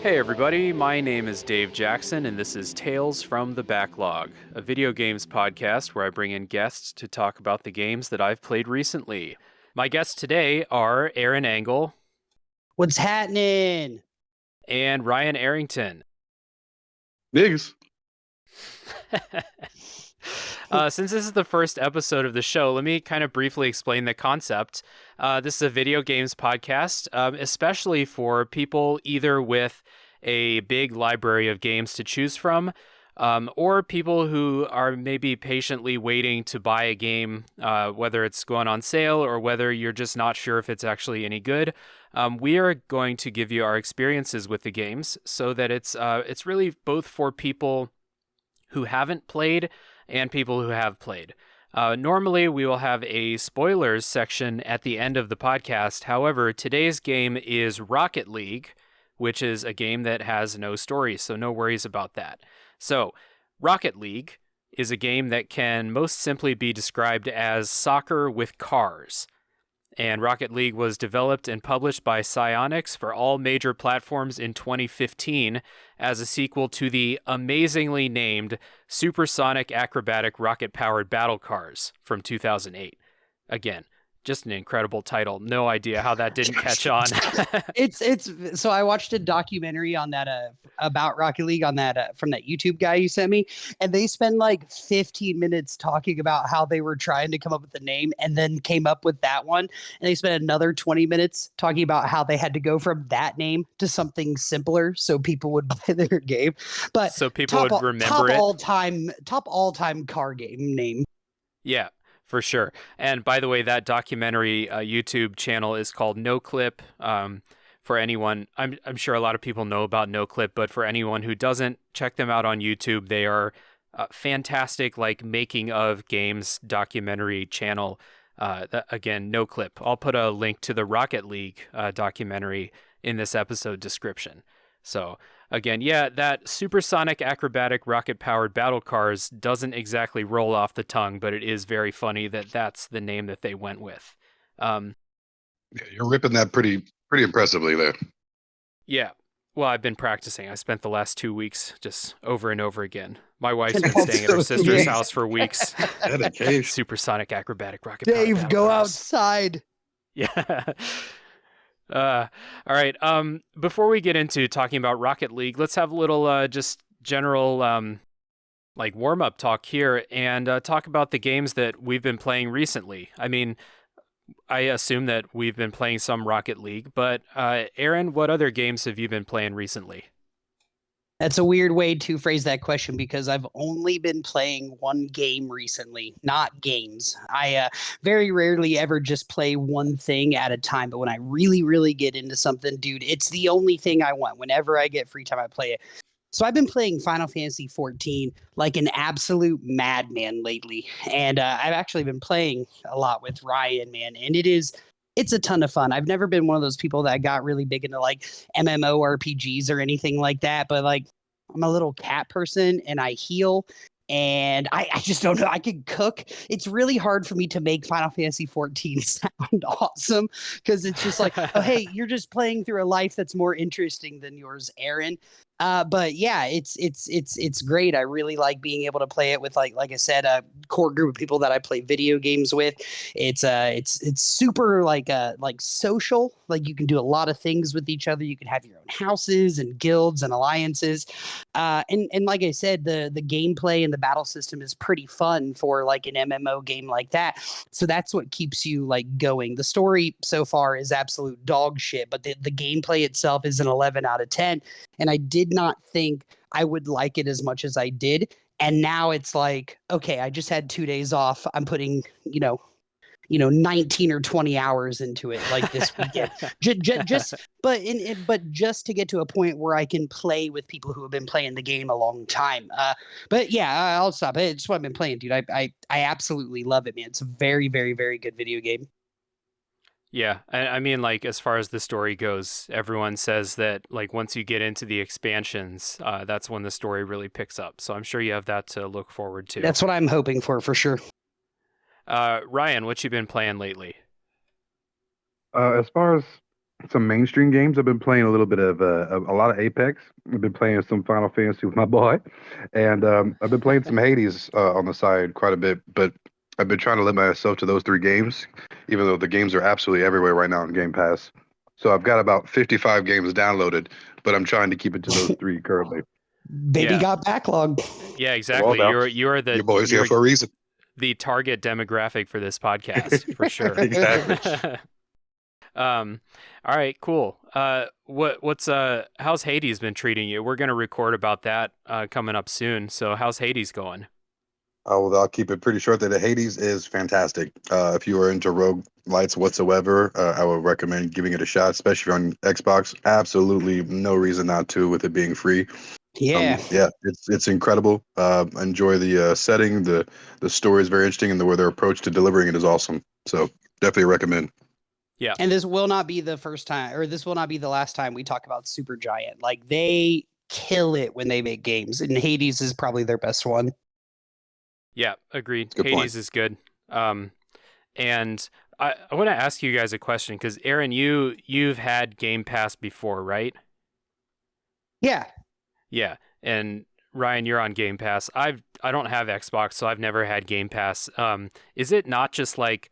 Hey everybody, my name is Dave Jackson, and this is Tales from the Backlog, a video games podcast where I bring in guests to talk about the games that I've played recently. My guests today are Aaron Engel What's happening? and Ryan Arrington. Niggas. Since this is the first episode of the show, let me kind of briefly explain the concept. This is a video games podcast, especially for people either with a big library of games to choose from, or people who are maybe patiently waiting to buy a game, whether it's going on sale or whether you're just not sure if it's actually any good. We are going to give you our experiences with the games so that it's really both for people who haven't played and people who have played. Normally, we will have a spoilers section at the end of the podcast. However, today's game is Rocket League, which is a game that has no story, so no worries about that. So, Rocket League is a game that can most simply be described as soccer with cars. And Rocket League was developed and published by Psyonix for all major platforms in 2015 as a sequel to the amazingly named Supersonic Acrobatic Rocket-Powered Battle Cars from 2008. Again, just an incredible title. No idea how that didn't catch on. It's so I watched a documentary on that about Rocket League on that from that YouTube guy you sent me, and they spend like 15 minutes talking about how they were trying to come up with a name and then came up with that one, and they spent another 20 minutes talking about how they had to go from that name to something simpler so people would buy their game. But so people would remember it. Top all time car game name. Yeah. For sure. And by the way, that documentary YouTube channel is called No Clip. For anyone, I'm sure a lot of people know about No Clip, but for anyone who doesn't, check them out on YouTube. They are fantastic, like making of games documentary channel. Again, No Clip. I'll put a link to the Rocket League documentary in this episode description. So again, yeah, that supersonic acrobatic rocket-powered battle cars doesn't exactly roll off the tongue, but it is very funny that that's the name that they went with. Yeah, you're ripping that pretty impressively there. Yeah. Well, I've been practicing. I spent the last 2 weeks just over and over again. My wife's been staying at her sister's house for weeks. Dedication. Supersonic acrobatic rocket-powered Dave, battle go cars. outside. Yeah. All right. Before we get into talking about Rocket League, let's have a little just general like warm-up talk here and talk about the games that we've been playing recently. I mean, I assume that we've been playing some Rocket League, but Aaron, what other games have you been playing recently? That's a weird way to phrase that question because I've only been playing one game recently, not games. I very rarely ever just play one thing at a time. But when I really, really get into something, dude, it's the only thing I want. Whenever I get free time, I play it. So I've been playing Final Fantasy 14 like an absolute madman lately. And I've actually been playing a lot with Ryan, man. And it's a ton of fun. I've never been one of those people that got really big into like MMORPGs or anything like that, but like I'm a little cat person and I heal and I just don't know. I can cook. It's really hard for me to make Final Fantasy 14 sound awesome because it's just like, oh, hey, you're just playing through a life that's more interesting than yours, Aaron. But yeah, it's great. I really like being able to play it with like I said, a core group of people that I play video games with. It's super like social. Like you can do a lot of things with each other. You can have your own houses and guilds and alliances. And like I said, the gameplay and the battle system is pretty fun for like an MMO game like that. So that's what keeps you like going. The story so far is absolute dog shit, but the gameplay itself is an 11 out of 10. And I did not think I would like it as much as I did. And now it's like, okay, I just had 2 days off. I'm putting, 19 or 20 hours into it like this weekend. but just to get to a point where I can play with people who have been playing the game a long time. But yeah, I'll stop. It's what I've been playing, dude. I absolutely love it, man. It's a very, very, very good video game. Yeah, I mean, like, as far as the story goes, everyone says that, like, once you get into the expansions, that's when the story really picks up. So I'm sure you have that to look forward to. That's what I'm hoping for sure. Ryan, what you been playing lately? As far as some mainstream games. I've been playing a little bit of a lot of Apex. I've been playing some Final Fantasy with my boy, and I've been playing some Hades on the side quite a bit. But I've been trying to limit myself to those three games, even though the games are absolutely everywhere right now on Game Pass. So I've got about 55 games downloaded, but I'm trying to keep it to those three currently. Baby Yeah. got backlog. Yeah, exactly. now, You're the Your boy's here for a reason. the target demographic for this podcast for sure. Exactly. All right, cool. What's how's Hades been treating you? We're gonna record about that coming up soon. So how's Hades going? I'll keep it pretty short. That Hades is fantastic. If you are into rogue lights whatsoever, I would recommend giving it a shot, especially on Xbox. Absolutely no reason not to, with it being free. Yeah. Yeah, it's incredible. Enjoy the setting. The story is very interesting, and the way their approach to delivering it is awesome. So definitely recommend. Yeah. And this will not be the first time, or this will not be the last time we talk about Supergiant. Like, they kill it when they make games, and Hades is probably their best one. Yeah, agreed. Good Hades point. is good. And I want to ask you guys a question because Aaron, you've had Game Pass before, right? Yeah. Yeah, and Ryan, you're on Game Pass. I don't have Xbox, so I've never had Game Pass. Is it not just like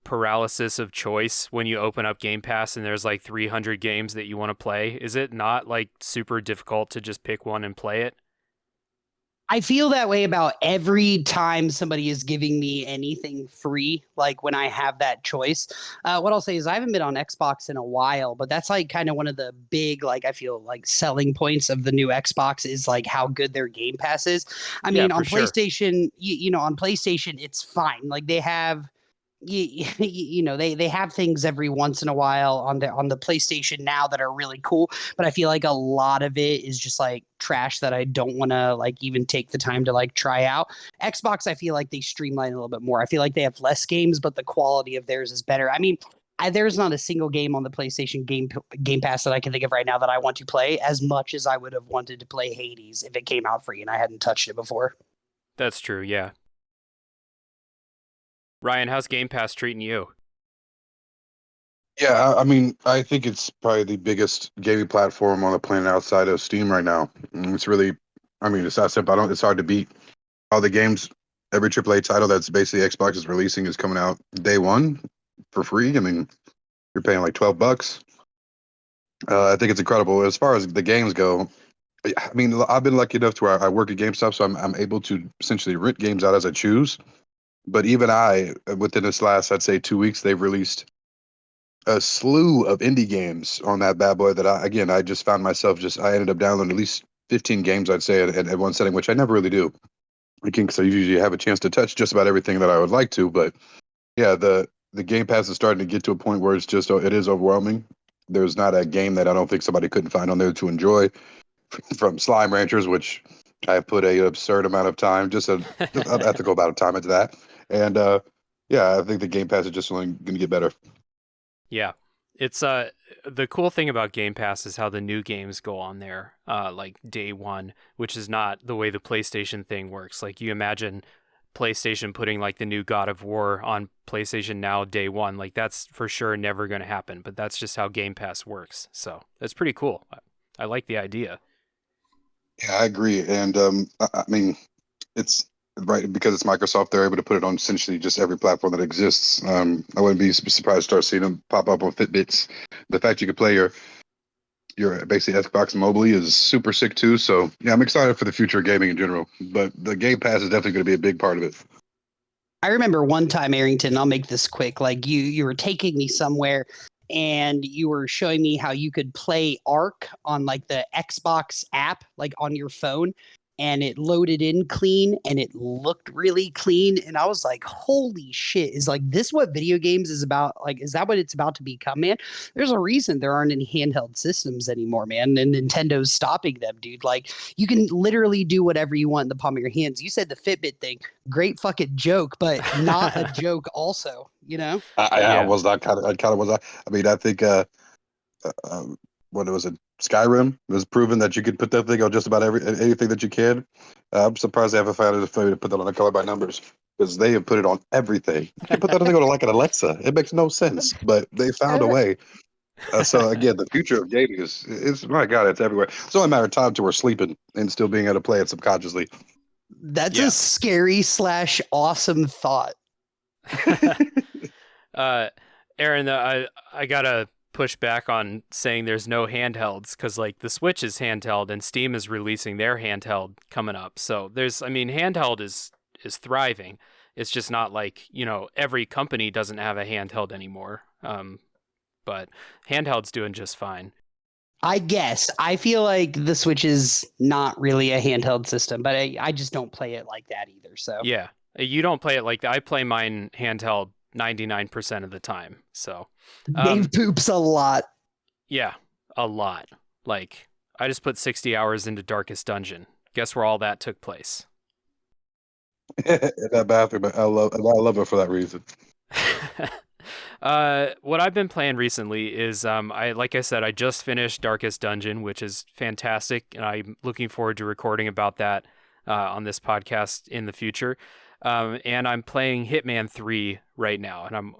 paralysis of choice when you open up Game Pass and there's like 300 games that you want to play? Is it not like super difficult to just pick one and play it? I feel that way about every time somebody is giving me anything free, like when I have that choice. What I'll say is I haven't been on Xbox in a while, but that's like kind of one of the big, like, I feel like selling points of the new Xbox is like how good their Game Pass is. I mean, on sure. PlayStation, on PlayStation, it's fine. Like they have they have things every once in a while on the PlayStation now that are really cool, but I feel like a lot of it is just like trash that I don't want to like even take the time to like try out. Xbox, I feel like they streamline a little bit more. I feel like they have less games, but the quality of theirs is better. I mean, there's not a single game on the PlayStation Game Pass that I can think of right now that I want to play as much as I would have wanted to play Hades if it came out free and I hadn't touched it before. That's true, yeah. Ryan, how's Game Pass treating you? Yeah, I mean, I think it's probably the biggest gaming platform on the planet outside of Steam right now. It's really, I mean, it's not simple. It's hard to beat. All the games, every AAA title that's basically Xbox is releasing is coming out day one for free. I mean, you're paying like $12. I think it's incredible. As far as the games go, I mean, I've been lucky enough to where I work at GameStop, so I'm able to essentially rent games out as I choose. But even within this last, I'd say 2 weeks, they've released a slew of indie games on that bad boy that I just found myself I ended up downloading at least 15 games, I'd say, at one setting, which I never really do. Again, because I usually have a chance to touch just about everything that I would like to. But yeah, the Game Pass is starting to get to a point where it is overwhelming. There's not a game that I don't think somebody couldn't find on there to enjoy, from Slime Ranchers, which I put a absurd amount of time, just an ethical amount of time into that. And yeah, I think the Game Pass is just only going to get better. Yeah. It's the cool thing about Game Pass is how the new games go on there like day one, which is not the way the PlayStation thing works. Like you imagine PlayStation putting like the new God of War on PlayStation Now day one, like that's for sure never going to happen, but that's just how Game Pass works. So that's pretty cool. I like the idea. Yeah, I agree. And I mean, it's right because it's Microsoft, they're able to put it on essentially just every platform that exists. I wouldn't be surprised to start seeing them pop up on Fitbits. The fact you could play your basically Xbox mobily is super sick too. So yeah, I'm excited for the future of gaming in general. But the Game Pass is definitely going to be a big part of it. I remember one time, Arrington, I'll make this quick. Like you were taking me somewhere and you were showing me how you could play Ark on like the Xbox app, like on your phone, and it loaded in clean and it looked really clean. And I was like, holy shit, is like this what video games is about? Like, is that what it's about to become, man? There's a reason there aren't any handheld systems anymore, man. And Nintendo's stopping them, dude. Like you can literally do whatever you want in the palm of your hands. You said the Fitbit thing, great fucking joke, but not a joke also, you know? I was not kind of, I kind of was. I mean, I think what was it? Skyrim was proven that you could put that thing on just about anything that you can. I'm surprised they haven't found it to put that on the color by numbers, because they have put it on everything. You can put that thing on like an Alexa. It makes no sense, but they found a way. So again, the future of gaming is my God, it's everywhere. It's only a matter of time till we're sleeping and still being able to play it subconsciously. That's Yeah. a scary / awesome thought. uh, Aaron, I gotta push back on saying there's no handhelds because like the Switch is handheld and Steam is releasing their handheld coming up. So handheld is thriving. It's just not like every company doesn't have a handheld anymore. But handheld's doing just fine. I guess. I feel like the Switch is not really a handheld system, but I just don't play it like that either. So Yeah, you don't play it like that. I play mine handheld 99% of the time. So, Dave poops a lot. yeah, a lot. Like I just put 60 hours into Darkest Dungeon. Guess where all that took place? In that bathroom, I love it for that reason. What I've been playing recently is like I said, I just finished Darkest Dungeon, which is fantastic, and I'm looking forward to recording about that on this podcast in the future. And I'm playing Hitman 3 right now, and I'm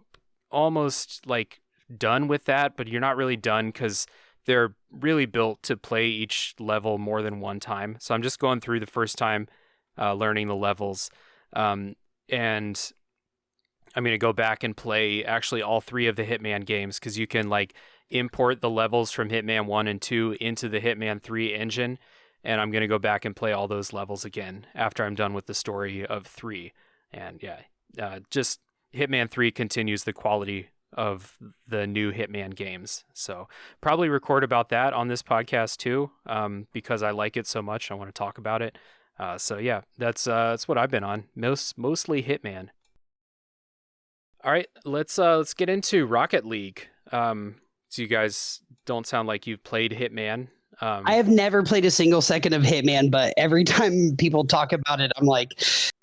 almost like done with that, but you're not really done because they're really built to play each level more than one time. So I'm just going through the first time, learning the levels, and I'm going to go back and play actually all 3 of the Hitman games because you can like import the levels from Hitman 1 and 2 into the Hitman 3 engine. And I'm going to go back and play all those levels again after I'm done with the story of 3. And yeah, just Hitman 3 continues the quality of the new Hitman games. So probably record about that on this podcast too, because I like it so much. I want to talk about it. So yeah, that's what I've been on. Mostly Hitman. All right, let's get into Rocket League. So you guys don't sound like you've played Hitman. I have never played a single second of Hitman, but every time people talk about it, I'm like,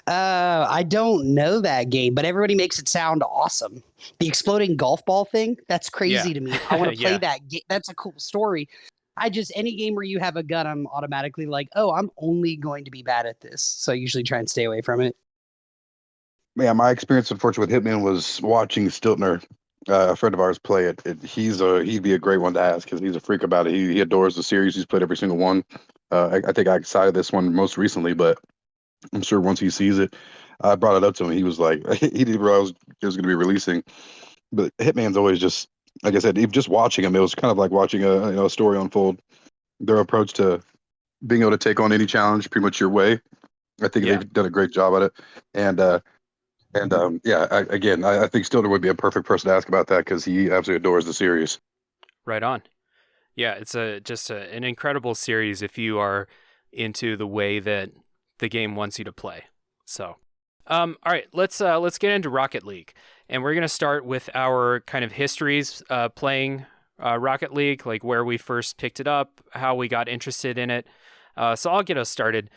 I don't know that game, but everybody makes it sound awesome. The exploding golf ball thing, that's crazy to me. I want to play Yeah. that game. That's a cool story. Any game where you have a gun, I'm automatically like, oh, I'm only going to be bad at this. So I usually try and stay away from it. Yeah, my experience, unfortunately, with Hitman was watching Stiltner, a friend of ours, play it. He'd be a great one to ask because he's a freak about it. He adores the series. He's played every single one. I think I cited this one most recently, but I'm sure once he sees it, I brought it up to him. He was like, he didn't realize it was going to be releasing. But Hitman's always just, like I said, even just watching him, it was kind of like watching a story unfold. Their approach to being able to take on any challenge pretty much your way. I think they've done a great job at it. I think Stilner would be a perfect person to ask about that because he absolutely adores the series. Right on. Yeah, it's an incredible series if you are into the way that the game wants you to play. So, all right, let's get into Rocket League, and we're gonna start with our kind of histories playing Rocket League, like where we first picked it up, how we got interested in it. So I'll get us started.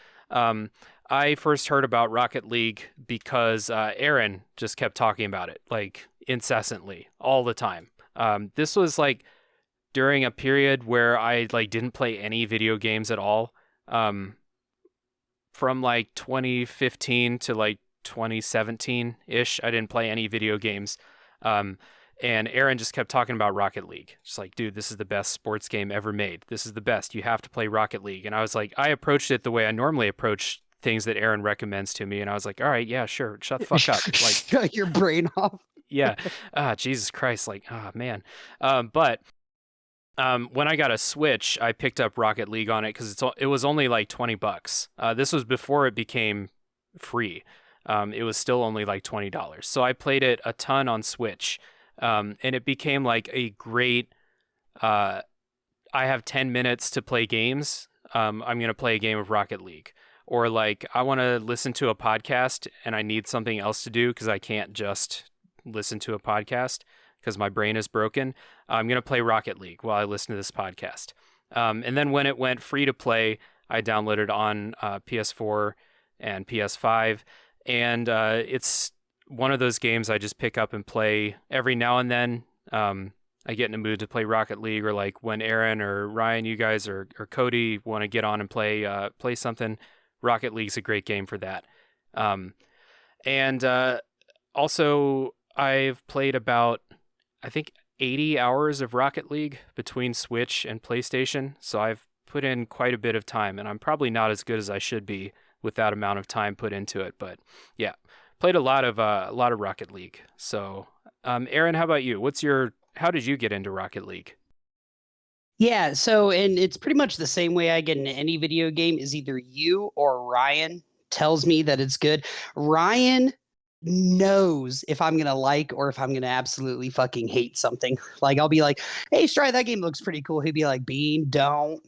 I first heard about Rocket League because Aaron just kept talking about it, like incessantly, all the time. This was like during a period where I like didn't play any video games at all. From like 2015 to like 2017-ish, I didn't play any video games. And Aaron just kept talking about Rocket League. Just like, dude, this is the best sports game ever made. This is the best. You have to play Rocket League. And I was like, I approached it the way I normally approach things that Aaron recommends to me. And I was like, all right, yeah, sure. Shut the fuck up. Like, shut your brain off. Yeah. Jesus Christ. Like, man. But when I got a Switch, I picked up Rocket League on it because it was only like $20. This was before it became free. It was still only like $20. So I played it a ton on Switch. And it became like a great, I have 10 minutes to play games. I'm going to play a game of Rocket League. Or like, I want to listen to a podcast and I need something else to do because I can't just listen to a podcast because my brain is broken. I'm going to play Rocket League while I listen to this podcast. And then when it went free to play, I downloaded on PS4 and PS5. And it's one of those games I just pick up and play every now and then. I get in a mood to play Rocket League, or like when Aaron or Ryan, you guys, or Cody want to get on and play something. Rocket League's a great game for that. And also, I've played about, I think 80 hours of Rocket League between Switch and PlayStation, so I've put in quite a bit of time, and I'm probably not as good as I should be with that amount of time put into it. But yeah, played a lot of Rocket League. So, Aaron, how about you? How did you get into Rocket League? Yeah, so and it's pretty much the same way I get into any video game is either you or Ryan tells me that it's good. Ryan knows if I'm gonna like or if I'm gonna absolutely fucking hate something. Like I'll be like, "Hey, Stry, that game looks pretty cool." He'd be like, "Bean,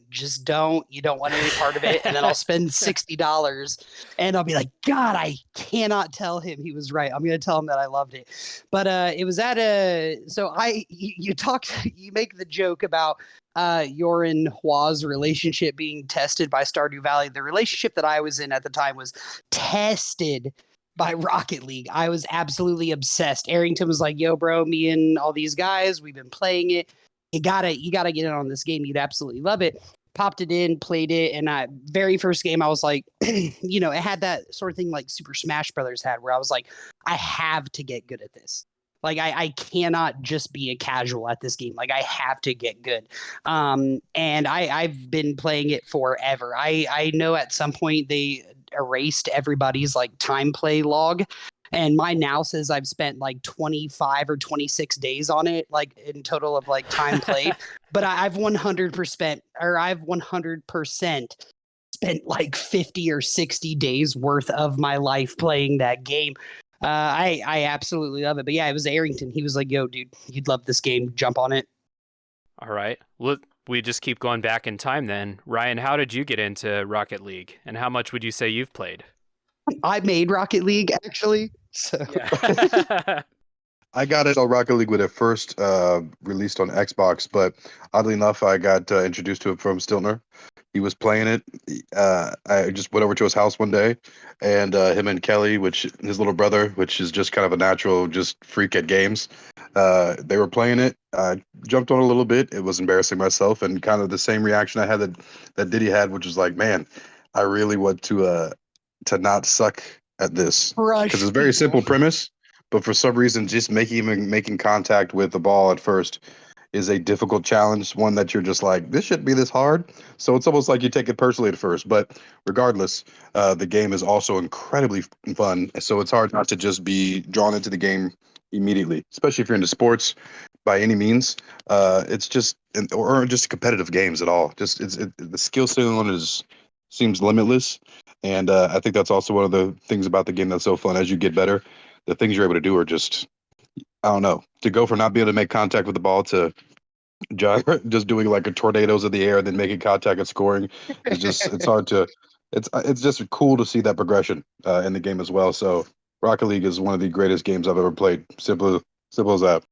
just don't. You don't want any part of it." And then I'll spend $60, and I'll be like, "God, I cannot tell him he was right. I'm gonna tell him that I loved it." But it was at a so you talked you make the joke about your and Hua's relationship being tested by Stardew Valley. The relationship that I was in at the time was tested by Rocket League. I was absolutely obsessed. Arrington was like, "Yo, bro, me and all these guys, we've been playing it. You gotta get in on this game. You'd absolutely love it." Popped it in, played it, and very first game, I was like, it had that sort of thing like Super Smash Brothers had, where I was like, I have to get good at this. Like I cannot just be a casual at this game. Like I have to get good. And I've been playing it forever. I know at some point they erased everybody's like time play log. And mine now says I've spent like 25 or 26 days on it, like in total of like time played. But I've 100% spent like 50 or 60 days worth of my life playing that game. I absolutely love it. But yeah, it was Arrington. He was like, "Yo, dude, you'd love this game. Jump on it." All right. Well, we just keep going back in time then. Ryan, how did you get into Rocket League, and how much would you say you've played? I made Rocket League actually. So Yeah. I got it on Rocket League when it first released on Xbox, but oddly enough, I got introduced to it from Stiltner. He was playing it. I just went over to his house one day, and him and Kelly, which his little brother, which is just kind of a natural just freak at games, they were playing it. I jumped on a little bit. It was embarrassing myself, and kind of the same reaction I had that Diddy had, which was like, man, I really want to not suck at this, because it's a very simple premise. But for some reason, just making contact with the ball at first is a difficult challenge, one that you're just like, this shouldn't be this hard. So it's almost like you take it personally at first. But regardless, the game is also incredibly fun. So it's hard not to just be drawn into the game immediately, especially if you're into sports by any means. It's just, or just competitive games at all. Just the skill ceiling seems limitless. And I think that's also one of the things about the game that's so fun. As you get better, the things you're able to do are just, I don't know, to go from not being able to make contact with the ball to just doing like a tornadoes in the air and then making contact and scoring. It's hard to, it's just cool to see that progression in the game as well. So Rocket League is one of the greatest games I've ever played. Simple as that.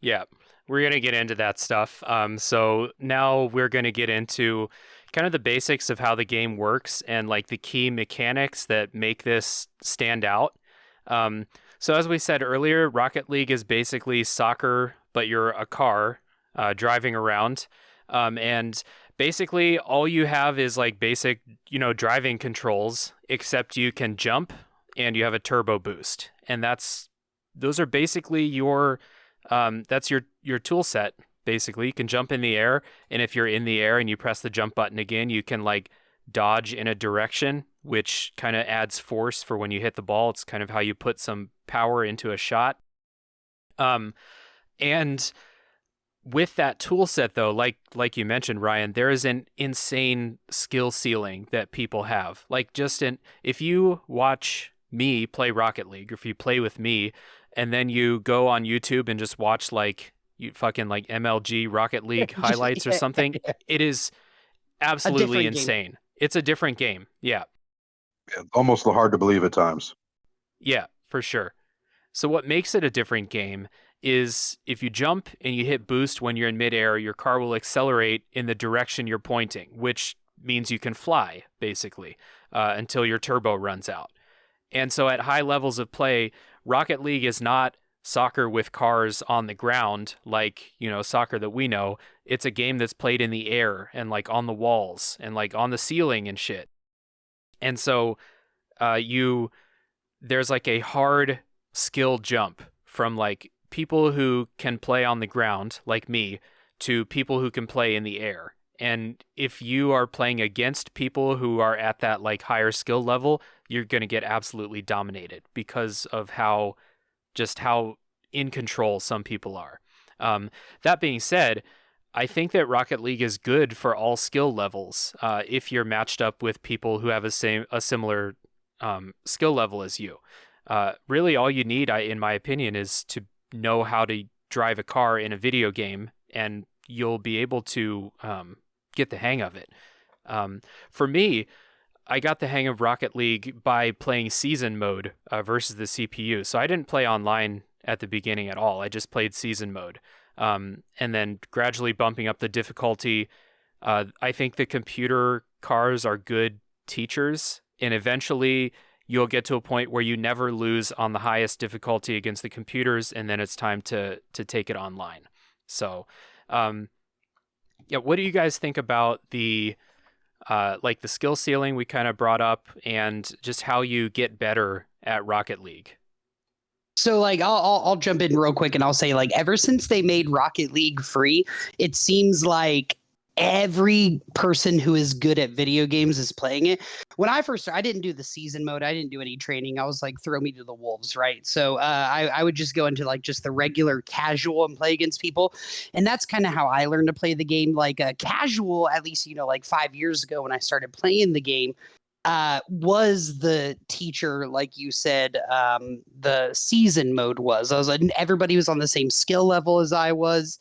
Yeah, we're going to get into that stuff. So now we're going to get into kind of the basics of how the game works and like the key mechanics that make this stand out. So as we said earlier, Rocket League is basically soccer, but you're a car driving around. And basically all you have is like basic, driving controls, except you can jump and you have a turbo boost. And those are basically that's your tool set. Basically, you can jump in the air, and if you're in the air and you press the jump button again, you can like dodge in a direction, which kind of adds force for when you hit the ball. It's kind of how you put some power into a shot. And with that tool set, though, like you mentioned, Ryan, there is an insane skill ceiling that people have. Like if you watch me play Rocket League, or if you play with me, and then you go on YouTube and just watch like you fucking like MLG Rocket League highlights or something, it is absolutely insane. Game. It's a different game. Yeah. Almost hard to believe at times. Yeah, for sure. So what makes it a different game is if you jump and you hit boost when you're in midair, your car will accelerate in the direction you're pointing, which means you can fly, basically, until your turbo runs out. And so at high levels of play, Rocket League is not soccer with cars on the ground like, soccer that we know. It's a game that's played in the air and like on the walls and like on the ceiling and shit. And so there's like a hard skill jump from like people who can play on the ground, like me, to people who can play in the air. And if you are playing against people who are at that like higher skill level, you're going to get absolutely dominated because of how in control some people are. That being said, I think that Rocket League is good for all skill levels if you're matched up with people who have a similar skill level as you. Really, all you need, in my opinion, is to know how to drive a car in a video game, and you'll be able to get the hang of it. For me, I got the hang of Rocket League by playing season mode versus the CPU. So I didn't play online at the beginning at all. I just played season mode. And then gradually bumping up the difficulty. I think the computer cars are good teachers, and eventually you'll get to a point where you never lose on the highest difficulty against the computers, and then it's time to take it online. So, yeah, what do you guys think about the like the skill ceiling we kind of brought up, and just how you get better at Rocket League? So like I'll jump in real quick and I'll say like ever since they made Rocket League free, it seems like every person who is good at video games is playing it. When I first started, I didn't do the season mode. I didn't do any training. I was like, throw me to the wolves, right? So I would just go into like just the regular casual and play against people. And that's kind of how I learned to play the game. Like casual, at least, like 5 years ago when I started playing the game, was the teacher, like you said, the season mode was. I was like, everybody was on the same skill level as I was.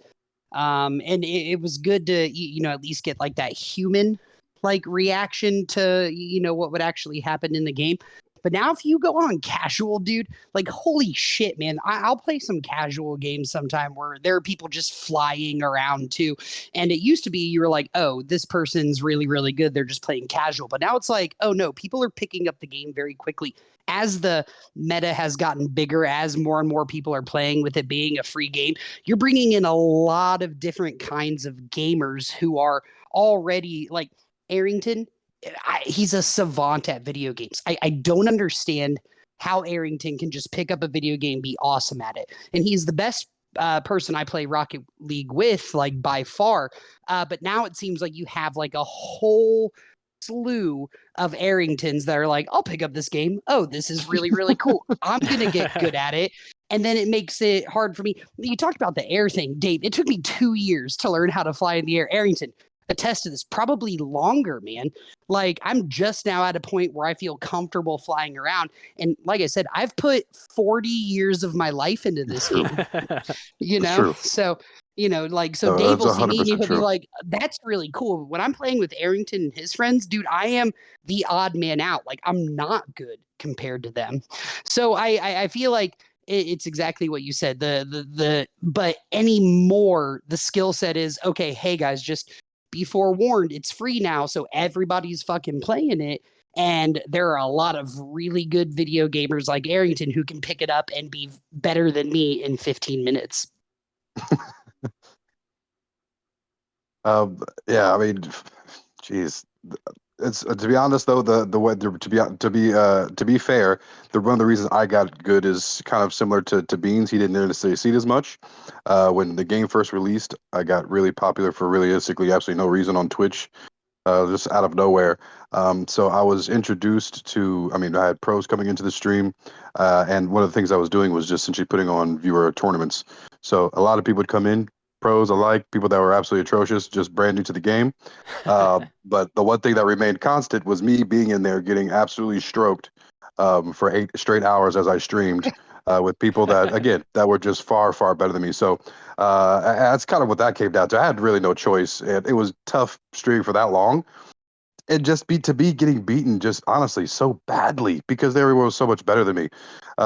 And it was good to, at least get like that human like reaction to, what would actually happen in the game. But now if you go on casual, dude, like, holy shit, man, I'll play some casual games sometime where there are people just flying around too. And it used to be you were like, oh, this person's really, really good. They're just playing casual. But now it's like, oh, no, people are picking up the game very quickly. As the meta has gotten bigger, as more and more people are playing with it being a free game, you're bringing in a lot of different kinds of gamers who are already like Arrington. He's a savant at video games. I don't understand how Arrington can just pick up a video game, be awesome at it. And he's the best person I play Rocket League with, like by far. But now it seems like you have like a whole slew of Arringtons that are like, I'll pick up this game. Oh, this is really, really cool. I'm going to get good at it. And then it makes it hard for me. You talked about the air thing, Dave. It took me 2 years to learn how to fly in the air. Arrington, attest to this, probably longer, man. Like, I'm just now at a point where I feel comfortable flying around. And like I said, I've put 40 years of my life into this game, True. So, so Dave that's will see me and 100% he'll true. be like, that's really cool. When I'm playing with Arrington and his friends, dude, I am the odd man out. Like, I'm not good compared to them. So I feel like it's exactly what you said. But anymore, the skill set is, okay, hey guys, just be forewarned, it's free now, so everybody's fucking playing it. And there are a lot of really good video gamers like Arrington who can pick it up and be better than me in 15 minutes. Yeah, I mean, geez, it's to be honest though, the way to be fair, one of the reasons I got good is kind of similar to Beans. He didn't necessarily see it as much. When the game first released, I got really popular for realistically absolutely no reason on Twitch, just out of nowhere. So I was introduced to, I mean, I had pros coming into the stream, and one of the things I was doing was just essentially putting on viewer tournaments. So a lot of people would come in, pros alike, people that were absolutely atrocious, just brand new to the game. But the one thing that remained constant was me being in there getting absolutely stroked for 8 straight hours as I streamed with people that, again, that were just far, far better than me. So that's kind of what that came down to. I had really no choice. It was tough streaming for that long. And just getting beaten just honestly so badly because everyone was so much better than me.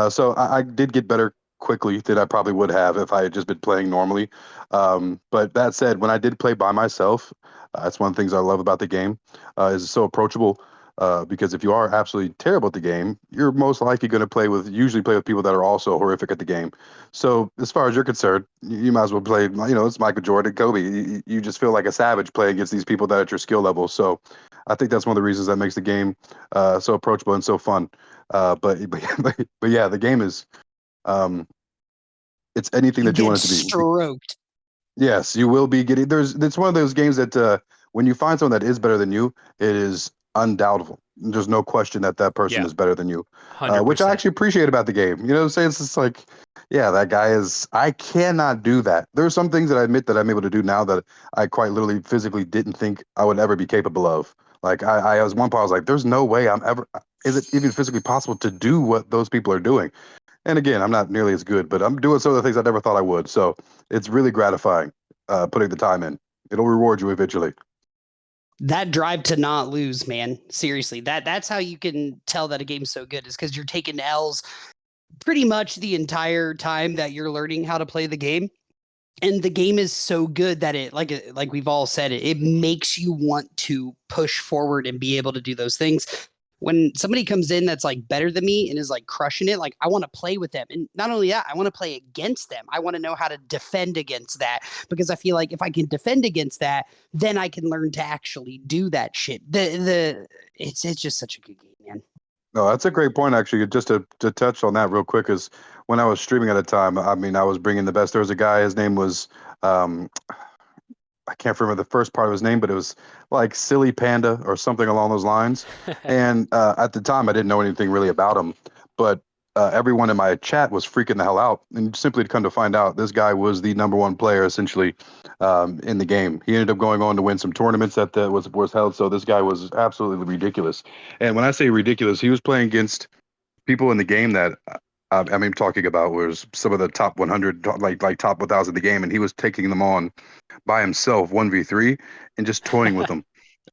So I did get better quickly than I probably would have if I had just been playing normally. But that said, when I did play by myself, that's one of the things I love about the game, is it's so approachable. Because if you are absolutely terrible at the game, you're most likely going to usually play with people that are also horrific at the game. So as far as you're concerned, you might as well play, it's Michael Jordan, Kobe. You just feel like a savage playing against these people that are at your skill level. So I think that's one of the reasons that makes the game so approachable and so fun. But yeah, the game is, it's anything You that you get want it to be. stroked. Yes, you will be getting. It's one of those games that when you find someone that is better than you, it is undoubtable. There's no question that that person Yeah, is better than you, which I 100%. actually appreciate about the game. You know what I'm saying? It's just like, yeah, that guy is. I cannot do that. There are some things that I admit that I'm able to do now that I quite literally physically didn't think I would ever be capable of. Like I was one part, I was like, there's no way I'm ever. Is it even physically possible to do what those people are doing? And again, I'm not nearly as good, but I'm doing some of the things I never thought I would. So it's really gratifying putting the time in. It'll reward you eventually. That drive to not lose, man. Seriously, that's how you can tell that a game's so good, is because you're taking L's pretty much the entire time that you're learning how to play the game. And the game is so good that like we've all said, it makes you want to push forward and be able to do those things. When somebody comes in that's like better than me and is like crushing it, like I want to play with them. And not only that, I want to play against them. I want to know how to defend against that, because I feel like if I can defend against that, then I can learn to actually do that shit. It's just such a good game, man. No, that's a great point, actually. Just to touch on that real quick, is when I was streaming at the time, I mean, I was bringing the best. There was a guy, his name was, I can't remember the first part of his name, but it was like Silly Panda or something along those lines. And at the time, I didn't know anything really about him, but everyone in my chat was freaking the hell out. And simply to come to find out, this guy was the number one player essentially in the game. He ended up going on to win some tournaments that was held. So this guy was absolutely ridiculous. And when I say ridiculous, he was playing against people in the game that I mean, talking about was some of the top 100, like top 1,000 in the game, and he was taking them on by himself, 1v3, and just toying with them.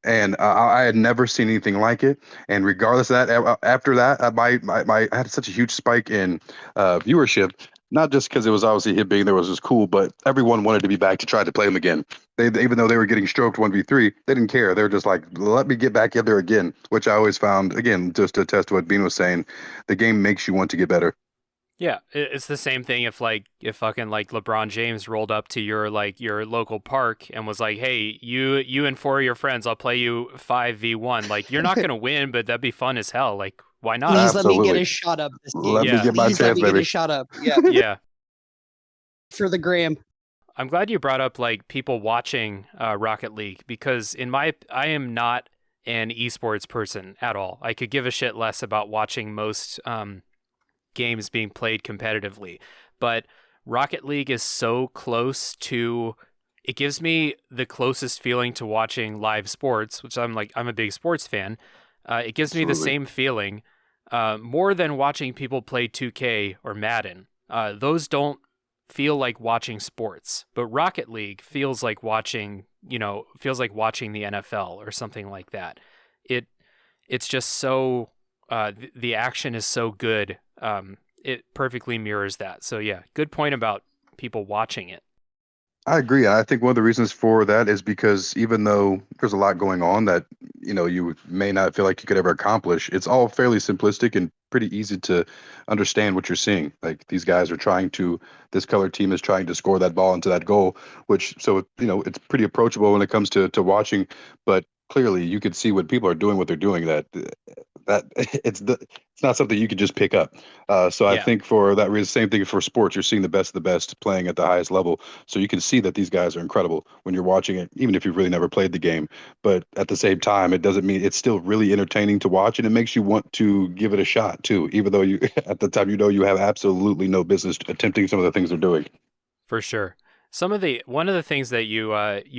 And I had never seen anything like it. And regardless of that, after that, I had such a huge spike in viewership. Not just because it was obviously him being there was just cool, but everyone wanted to be back to try to play him again. Even though they were getting stroked 1v3, they didn't care. They were just like, let me get back in there again, which I always found, again, just to attest to what Bean was saying, the game makes you want to get better. Yeah, it's the same thing if fucking like LeBron James rolled up to your local park and was like, "Hey, you and four of your friends, I'll play you 5v1." Like, you're not gonna win, but that'd be fun as hell. Like, why not? Please let me get Absolutely. a shot up this game. Let me Yeah. get my Please let chance, me get baby. a shot up. Yeah, Yeah. for the gram. I'm glad you brought up like people watching Rocket League, because I am not an esports person at all. I could give a shit less about watching most games being played competitively, but Rocket League is so close to, it gives me the closest feeling to watching live sports, which I'm a big sports fan. It gives me the Absolutely. same feeling more than watching people play 2K or Madden. Those don't feel like watching sports, but Rocket League feels like watching, feels like watching the NFL or something like that. It's just so the action is so good. It perfectly mirrors that. So yeah, good point about people watching it. I agree. I think one of the reasons for that is because even though there's a lot going on that, you may not feel like you could ever accomplish, it's all fairly simplistic and pretty easy to understand what you're seeing. Like these guys are this color team is trying to score that ball into that goal, which, so, it's pretty approachable when it comes to watching, but clearly you could see what people are doing, what they're doing, that it's not something you can just pick up. So I Yeah, think for that reason, same thing for sports, you're seeing the best of the best playing at the highest level. So you can see that these guys are incredible when you're watching it, even if you've really never played the game. But at the same time, it doesn't mean it's still really entertaining to watch, and it makes you want to give it a shot too, even though you at the time you have absolutely no business attempting some of the things they're doing. for sure. One of the things that you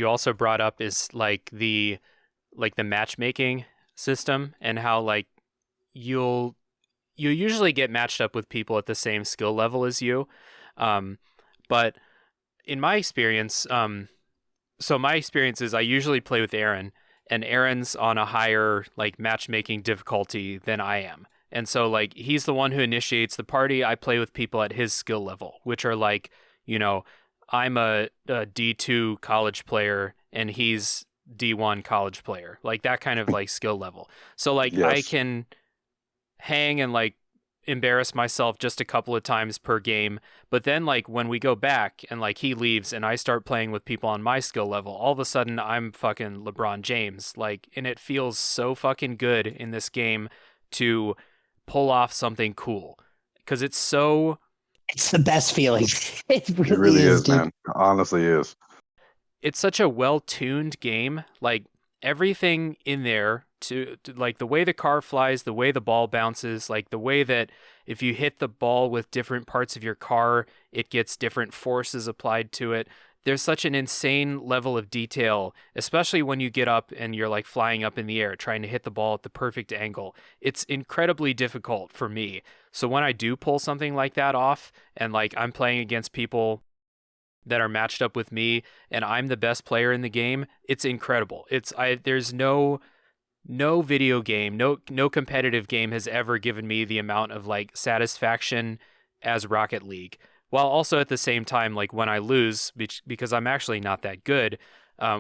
also brought up is like the matchmaking system, and how like you'll you usually get matched up with people at the same skill level as you. Um, but in my experience, so my experience is I usually play with Aaron, and Aaron's on a higher like matchmaking difficulty than I am. And so like he's the one who initiates the party. I play with people at his skill level, which are like, you know, I'm a D2 college player and he's D1 college player. Like that kind of like skill level. So like I Yes. can hang and like embarrass myself just a couple of times per game, but then like when we go back and like he leaves and I start playing with people on my skill level, all of a sudden I'm fucking LeBron James, like, and it feels so fucking good in this game to pull off something cool, because it's so It's the best feeling. It It really really is, is, dude. man. Honestly is. It's such a well-tuned game. Like everything in there to like the way the car flies, the way the ball bounces, like the way that if you hit the ball with different parts of your car, it gets different forces applied to it. There's such an insane level of detail, especially when you get up and you're like flying up in the air trying to hit the ball at the perfect angle. It's incredibly difficult for me. So when I do pull something like that off and like I'm playing against people that are matched up with me and I'm the best player in the game, it's incredible. There's no video game, no competitive game has ever given me the amount of like satisfaction as Rocket League. While also at the same time, like when I lose, because I'm actually not that good,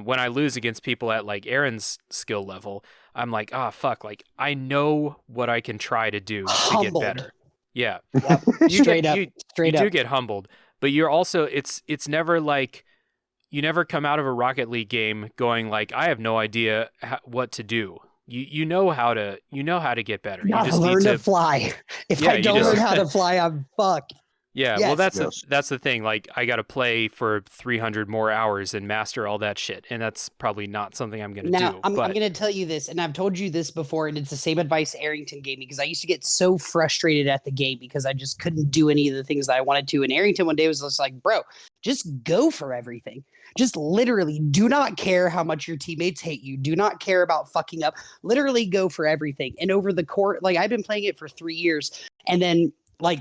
when I lose against people at like Aaron's skill level, I'm like, ah, fuck, like I know what I can try to do to get Humbled. better. Yeah, Yep. you get Straight up. you Straight do up. get humbled, but you're also it's never like you never come out of a Rocket League game going like I have no idea what to do. You know how to get better. You Gotta just need learn to to fly. If yeah, I you don't learn just Yes. how to fly, I'm fucked. yeah, well Yes. Yes. that's the thing. Like I got to play for 300 more hours and master all that shit, and that's probably not something I'm going to Now, do. I'm But going to tell you this, and I've told you this before, and it's the same advice Arrington gave me because I used to get so frustrated at the game because I just couldn't do any of the things that I wanted to. And Arrington one day was just like, bro, just go for everything. Just literally do not care how much your teammates hate you. Do not care about fucking up. Literally go for everything. And over the court, like I've been playing it for 3 years, and then I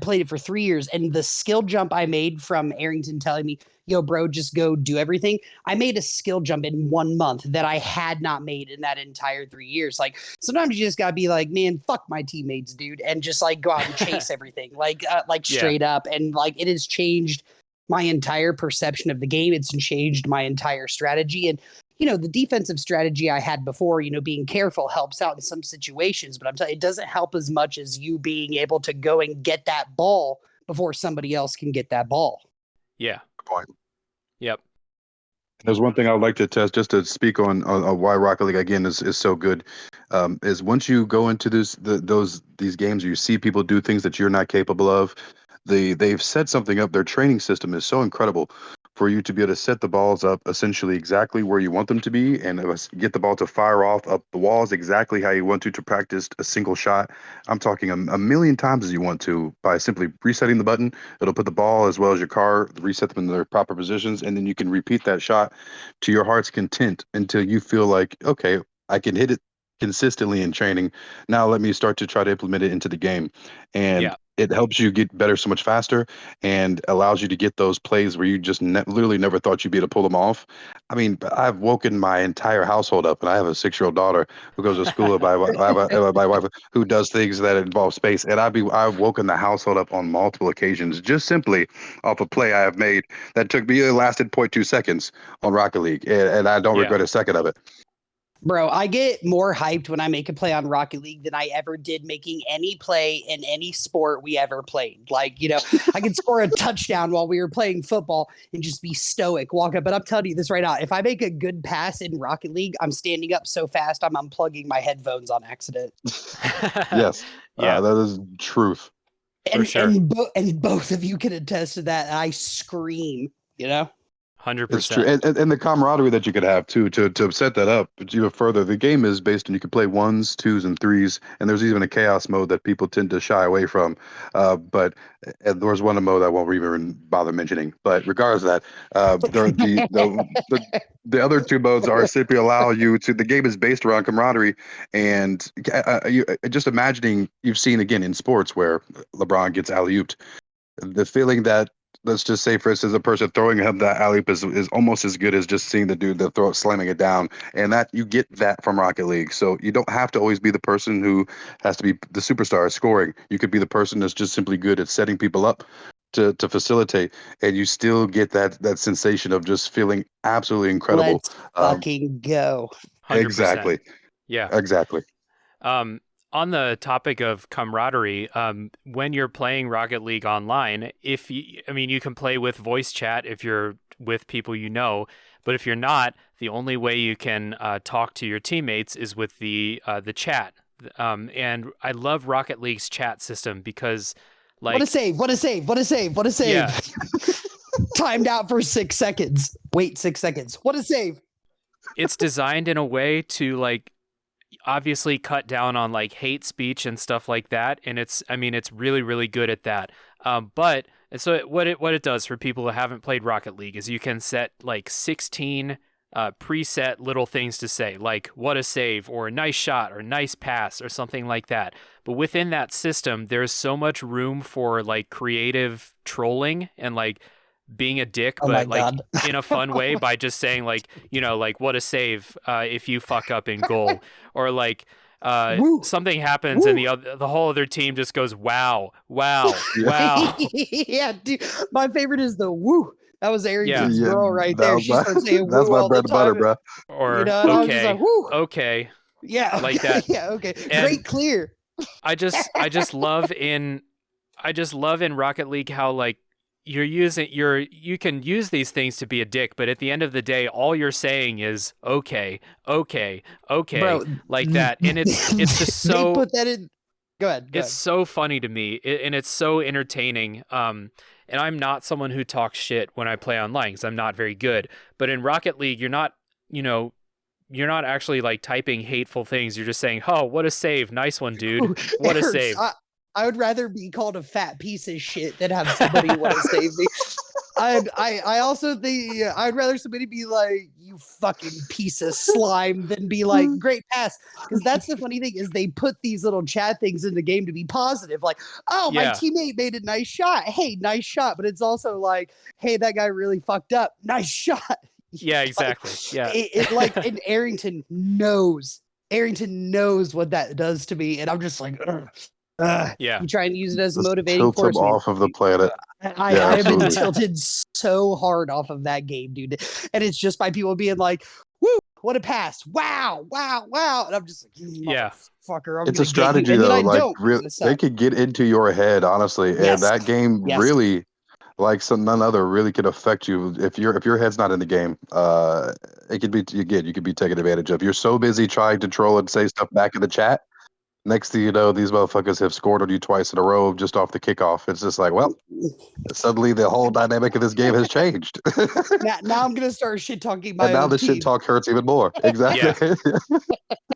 played it for 3 years, and the skill jump I made from Arrington telling me, yo, bro, just go do everything. I made a skill jump in 1 month that I had not made in that entire 3 years. Like sometimes you just gotta be like, man, fuck my teammates, dude, and just like go out and chase everything, like yeah, straight up. And like it has changed my entire perception of the game. It's changed my entire strategy. And the defensive strategy I had before, being careful helps out in some situations, but I'm telling you, it doesn't help as much as you being able to go and get that ball before somebody else can get that ball. yeah, Good point. yep, There's one thing I would like to test just to speak on why Rocket League again is so good. Is once you go into these games, you see people do things that you're not capable of. They've set something up. Their training system is so incredible for you to be able to set the balls up essentially exactly where you want them to be and get the ball to fire off up the walls exactly how you want to practice a single shot. I'm talking a million times as you want to by simply resetting the button. It'll put the ball as well as your car, reset them in their proper positions, and then you can repeat that shot to your heart's content until you feel like, okay, I can hit it consistently in training. Now let me start to try to implement it into the game. And yeah, it helps you get better so much faster and allows you to get those plays where you just literally never thought you'd be able to pull them off. I mean, I've woken my entire household up, and I have a 6-year-old daughter who goes to school with my wife who does things that involve space, and I've woken the household up on multiple occasions just simply off a play I have made that took me, it lasted 0.2 seconds on Rocket League, and I don't yeah. regret a second of it. Bro, I get more hyped when I make a play on Rocket League than I ever did making any play in any sport we ever played. Like, I could score a touchdown while we were playing football and just be stoic, walk up. But I'm telling you this right now. If I make a good pass in Rocket League, I'm standing up so fast I'm unplugging my headphones on accident. Yes, Yeah, that is truth. for And sure, and both of you can attest to that. I scream. It's true, 100%. and the camaraderie that you could have too to set that up even further. The game is based on you can play ones, twos, and threes, and there's even a chaos mode that people tend to shy away from. But there was one mode I won't even bother mentioning. But regardless of that, the other two modes are simply allow you to. The game is based around camaraderie, and just imagining you've seen again in sports where LeBron gets alley-ooped, the feeling that, let's just say for instance a person throwing him that alley is almost as good as just seeing the dude that throw it slamming it down, and that you get that from Rocket League. So you don't have to always be the person who has to be the superstar scoring. You could be the person that's just simply good at setting people up to facilitate, and you still get that sensation of just feeling absolutely incredible. Let's um, fucking go. 100%. exactly Yeah. exactly Um, on the topic of camaraderie, when you're playing Rocket League online, you can play with voice chat if you're with people you know, but if you're not, the only way you can talk to your teammates is with the chat. And I love Rocket League's chat system because Like, what a save! What a save! What a save! What a save! Yeah. Timed out for 6 seconds. Wait 6 seconds. What a save! it's designed in a way to like obviously cut down on like hate speech and stuff like that, and it's really really good at that. But and so what it does for people who haven't played Rocket League is you can set like 16 preset little things to say, like what a save or a nice shot or nice pass or something like that. But within that system, there's so much room for like creative trolling and like being a dick, Oh my but like God. in a fun way by just saying like, like what a save if you fuck up in goal, or like Woo. something happens Woo. and the whole other team just goes wow, wow, wow. Yeah, dude. My favorite is the woo. That was Arrington's Yeah, girl right that there. was She my- starts saying that's woo my all bread the and butter, time. bro. Or and I was just okay, like, woo. okay, Yeah, like that. Yeah, okay. And Great clear. I just love in Rocket League how like you can use these things to be a dick, but at the end of the day, all you're saying is okay, okay, okay, Bro, like that, and it's just so. They put that in. Go ahead. It's so funny to me, and it's so entertaining. And I'm not someone who talks shit when I play online because I'm not very good. But in Rocket League, you're not actually like typing hateful things. You're just saying, "Oh, what a save! Nice one, dude. What a save!" I would rather be called a fat piece of shit than have somebody want to save me. I also think I'd rather somebody be like, you fucking piece of slime, than be like, great pass. Because that's the funny thing, is they put these little chat things in the game to be positive. Like, oh, my teammate made a nice shot. Hey, nice shot. But it's also like, hey, that guy really fucked up. Nice shot. Yeah, exactly. Yeah. It like, and Arrington knows what that does to me. And I'm just like, ugh. Yeah. You try and use it as a Just motivating tilt force. him off of the planet. I have been tilted so hard off of that game, dude. And it's just by people being like, woo, what a pass. Wow, wow, wow. And I'm just like, Yeah. fucker. It's a strategy though. Like they could get into your head, honestly. Yes. And that game really, like none other, really could affect you if your head's not in the game. It could be you could be taken advantage of. You're so busy trying to troll and say stuff back in the chat. Next thing you know, these motherfuckers have scored on you twice in a row just off the kickoff. It's just like, well, suddenly the whole dynamic of this game has changed. now I'm gonna start shit talking my and now own the team. shit talk hurts even more. Exactly. Yeah.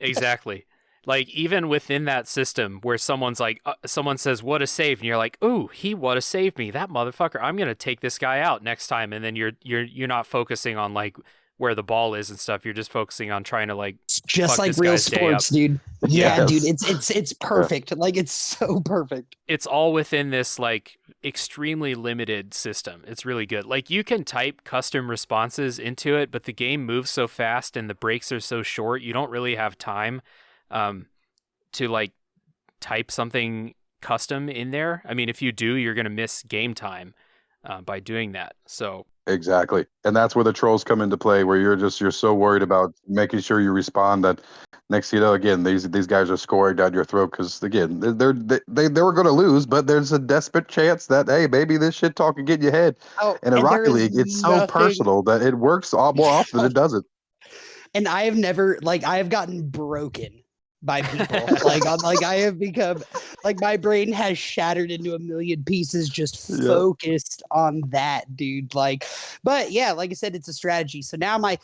Exactly. Like even within that system where someone's like, someone says, "What a save," and you're like, "Ooh, he would have saved me. That motherfucker. I'm gonna take this guy out next time." And then you're not focusing on like where the ball is and stuff. You're just focusing on trying to like just like real sports, dude. Yeah, Yes. dude. It's perfect. Like it's so perfect. It's all within this like extremely limited system. It's really good. Like you can type custom responses into it, but the game moves so fast and the breaks are so short, you don't really have time to like type something custom in there. I mean, if you do, you're gonna miss game time by doing that. So Exactly. And that's where the trolls come into play, where you're so worried about making sure you respond that next thing you know, again, these guys are scoring down your throat because again, they were going to lose, but there's a desperate chance that hey, maybe this shit talk can get in your head. Oh, and in Rocket League, it's so personal that it works more often than it doesn't. And I have gotten broken by people. I have become like my brain has shattered into a million pieces just focused on that, dude. Like, but yeah, like I said, it's a strategy. So now my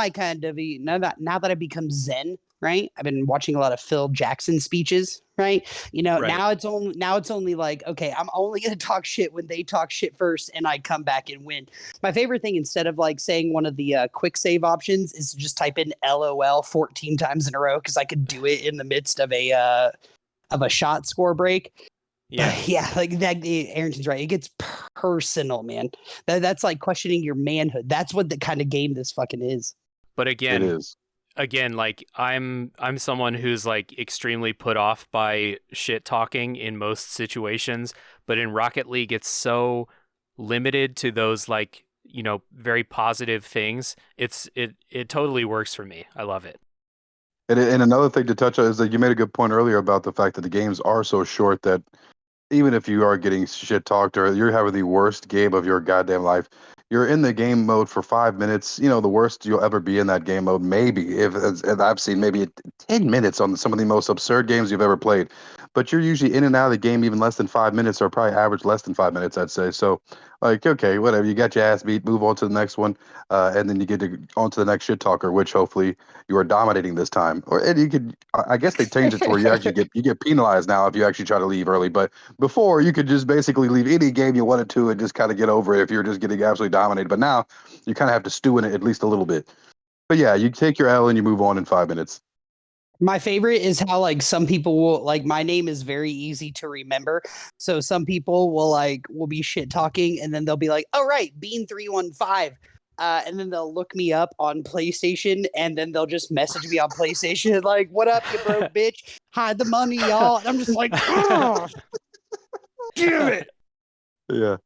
kind of now that I become Zen, right? I've been watching a lot of Phil Jackson speeches, right? Now it's only like, okay, I'm only gonna talk shit when they talk shit first, and I come back and win. My favorite thing, instead of like saying one of the quick save options, is to just type in LOL 14 times in a row because I could do it in the midst of a shot score break. Yeah, yeah, like that. Arrington's right. It gets personal, man. That's like questioning your manhood. That's what the kind of game this fucking is. but again, It is. Again, like I'm someone who's like extremely put off by shit talking in most situations, but in Rocket League it's so limited to those like, very positive things. It totally works for me. I love it. And another thing to touch on is that you made a good point earlier about the fact that the games are so short that even if you are getting shit talked or you're having the worst game of your goddamn life, you're in the game mode for 5 minutes. The worst you'll ever be in that game mode, maybe if and I've seen maybe 10 minutes on some of the most absurd games you've ever played. But you're usually in and out of the game even less than 5 minutes, or probably average less than 5 minutes, I'd say. So, like, okay, whatever, you got your ass beat, move on to the next one, and then you get on to the next shit talker, which hopefully you are dominating this time. And you could, I guess they changed it to where you actually get penalized now if you actually try to leave early. But before, you could just basically leave any game you wanted to and just kind of get over it if you're just getting absolutely dominated. But now you kind of have to stew in it at least a little bit. But yeah, you take your L and you move on in 5 minutes. My favorite is how like some people will like my name is very easy to remember. So some people will be shit talking and then they'll be like, "Oh right, Bean315." And then they'll look me up on PlayStation and then they'll just message me on PlayStation like, "What up, you broke bitch? Hide the money, y'all." And I'm just like, "Oh, damn it." Yeah.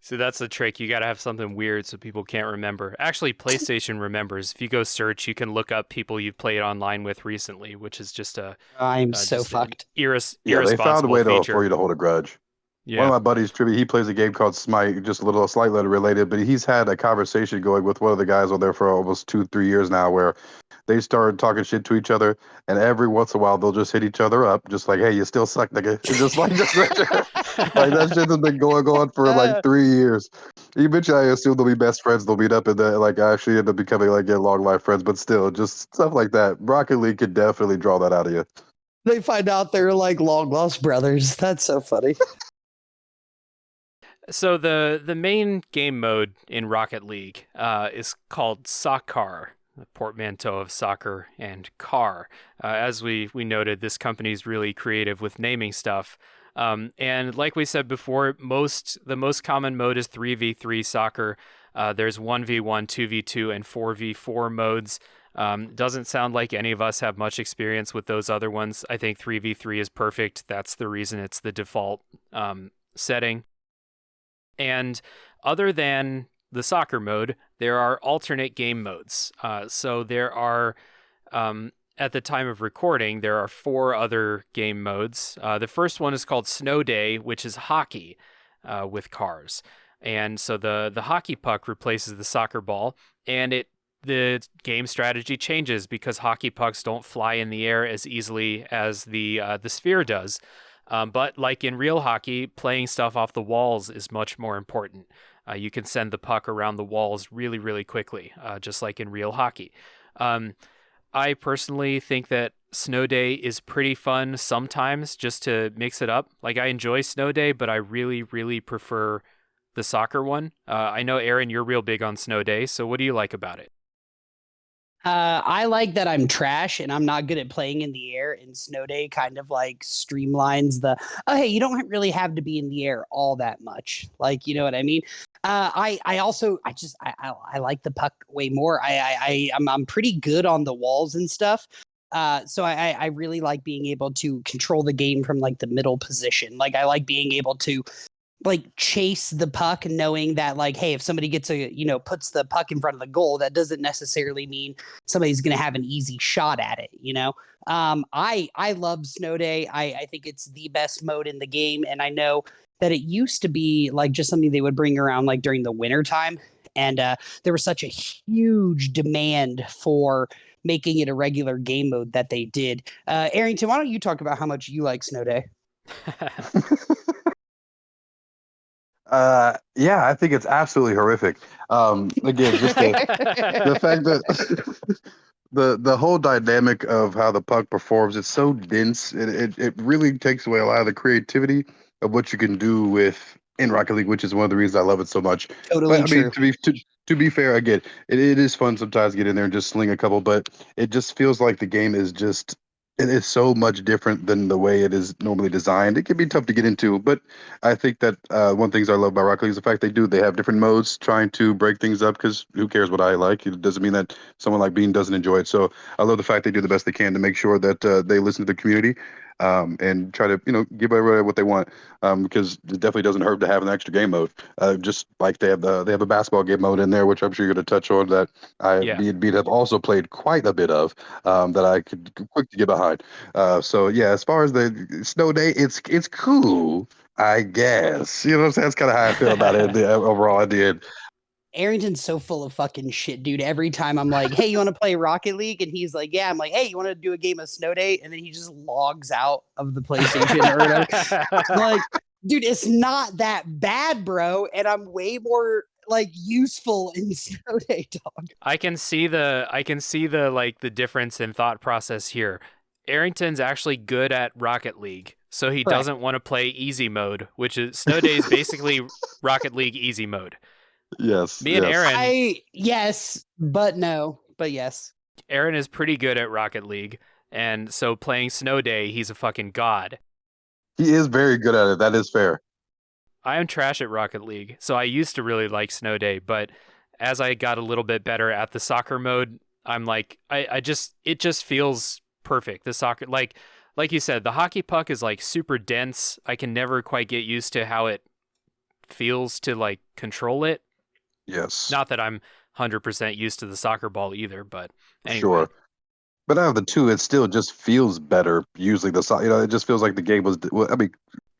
So that's the trick. You got to have something weird so people can't remember. Actually, PlayStation remembers. If you go search, you can look up people you've played online with recently, which is just I'm so fucked. Yeah, they irresponsible found a way feature. for you to hold a grudge. Yeah. One of my buddies, Trivia, he plays a game called Smite, just a little slightly related, but he's had a conversation going with one of the guys on there for almost 2-3 years now, where they started talking shit to each other, and every once in a while they'll just hit each other up, just like, "Hey, you still suck, nigga." It's just like like that shit has been going on for like 3 years. Eventually, I assume they'll be best friends. They'll meet up and then like actually end up becoming like long life friends. But still, just stuff like that. Rocket League could definitely draw that out of you. They find out they're like long lost brothers. That's so funny. So the main game mode in Rocket League is called Soccer, the portmanteau of soccer and car. As we noted, this company is really creative with naming stuff. And like we said before, the most common mode is 3v3 soccer. There's 1v1, 2v2, and 4v4 modes. Doesn't sound like any of us have much experience with those other ones. I think 3v3 is perfect. That's the reason it's the default setting. And other than the soccer mode, there are alternate game modes. So there are, at the time of recording, there are 4 other game modes. The first one is called Snow Day, which is hockey with cars. And so the hockey puck replaces the soccer ball, and the game strategy changes because hockey pucks don't fly in the air as easily as the sphere does. But like in real hockey, playing stuff off the walls is much more important. You can send the puck around the walls really, really quickly, just like in real hockey. I personally think that Snow Day is pretty fun sometimes just to mix it up. Like, I enjoy Snow Day, but I really, really prefer the soccer one. I know, Aaron, you're real big on Snow Day, so what do you like about it? I like that I'm trash and I'm not good at playing in the air, and Snow Day kind of like streamlines hey, you don't really have to be in the air all that much. Like, you know what I mean? I also I like the puck way more. I'm pretty good on the walls and stuff. So I really like being able to control the game from like the middle position. Like, I like being able to like chase the puck, knowing that like, hey, if somebody puts the puck in front of the goal, that doesn't necessarily mean somebody's going to have an easy shot at it. I love Snow Day. I think it's the best mode in the game, and I know that it used to be like just something they would bring around like during the winter time, and there was such a huge demand for making it a regular game mode that they did. Arrington, why don't you talk about how much you like Snow Day? Yeah, I think it's absolutely horrific. Again, just the fact that the whole dynamic of how the puck performs, it's so dense. It really takes away a lot of the creativity of what you can do in Rocket League, which is one of the reasons I love it so much. Totally But I true. mean, to be fair, again, it is fun sometimes to get in there and just sling a couple, but it just feels like the game is it is so much different than the way it is normally designed. It can be tough to get into, but I think that one of the things I love about Rocket League is the fact they have different modes trying to break things up, because who cares what I like? It doesn't mean that someone like Bean doesn't enjoy it. So I love the fact they do the best they can to make sure that they listen to the community, and try to give everybody what they want, because it definitely doesn't hurt to have an extra game mode. Just like they have a basketball game mode in there, which I'm sure you're going to touch on, that me and Bean have also played quite a bit of, that I could quick to get behind. So yeah, as far as the Snow Day, it's cool, I guess. You know what I'm saying? That's kind of how I feel about it overall. I did. Arrington's so full of fucking shit, dude. Every time I'm like, hey, you want to play Rocket League? And he's like, yeah. I'm like, hey, you want to do a game of Snow Day? And then he just logs out of the PlayStation or whatever. I'm like, dude, it's not that bad, bro. And I'm way more like useful in Snow Day, dog. I can see the like the difference in thought process here. Arrington's actually good at Rocket League, so he Correct. doesn't want to play easy mode, which is Snow Day is basically Rocket League easy mode. Yes. Me and Aaron, yes, but no, but yes. Aaron is pretty good at Rocket League, and so playing Snow Day, he's a fucking god. He is very good at it. That is fair. I am trash at Rocket League, so I used to really like Snow Day, but as I got a little bit better at the soccer mode, I'm like, it just feels perfect. The soccer, like you said, the hockey puck is like super dense. I can never quite get used to how it feels to like control it. Yes. Not that I'm 100% used to the soccer ball either, but anyway. Sure. But out of the two, it still just feels better. Usually, it just feels like the game was. Well, I mean,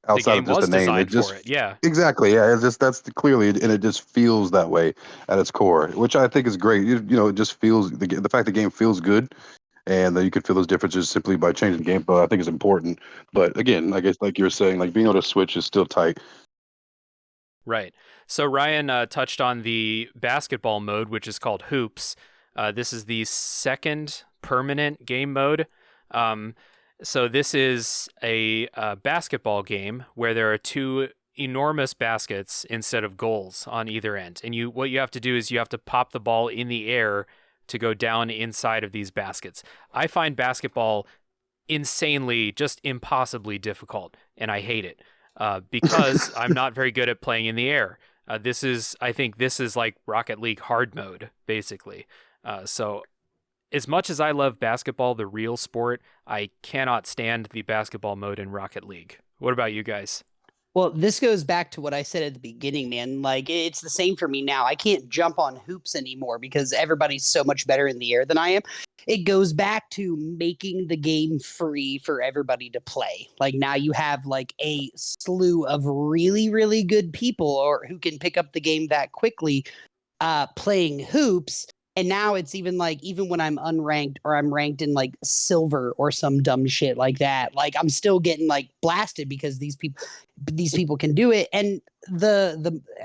outside of just the name, it just for it. Yeah, exactly. Yeah, it's just that's clearly, and it just feels that way at its core, which I think is great. It just feels the fact the game feels good, and that you could feel those differences simply by changing the gameplay. I think is important. But again, I guess like you're saying, like being able to switch is still tight. right. So Ryan touched on the basketball mode, which is called Hoops. This is the second permanent game mode. So this is a basketball game where there are two enormous baskets instead of goals on either end. And what you have to do is you have to pop the ball in the air to go down inside of these baskets. I find basketball insanely, just impossibly difficult, and I hate it because I'm not very good at playing in the air. I think this is like Rocket League hard mode, basically. So as much as I love basketball, the real sport, I cannot stand the basketball mode in Rocket League. What about you guys? Well, this goes back to what I said at the beginning, man. Like, it's the same for me now. I can't jump on hoops anymore because everybody's so much better in the air than I am. It goes back to making the game free for everybody to play. Like, now you have like a slew of really, really good people or who can pick up the game that quickly playing hoops. And now it's even like, even when I'm unranked or I'm ranked in like silver or some dumb shit like that, like I'm still getting like blasted because these people can do it. And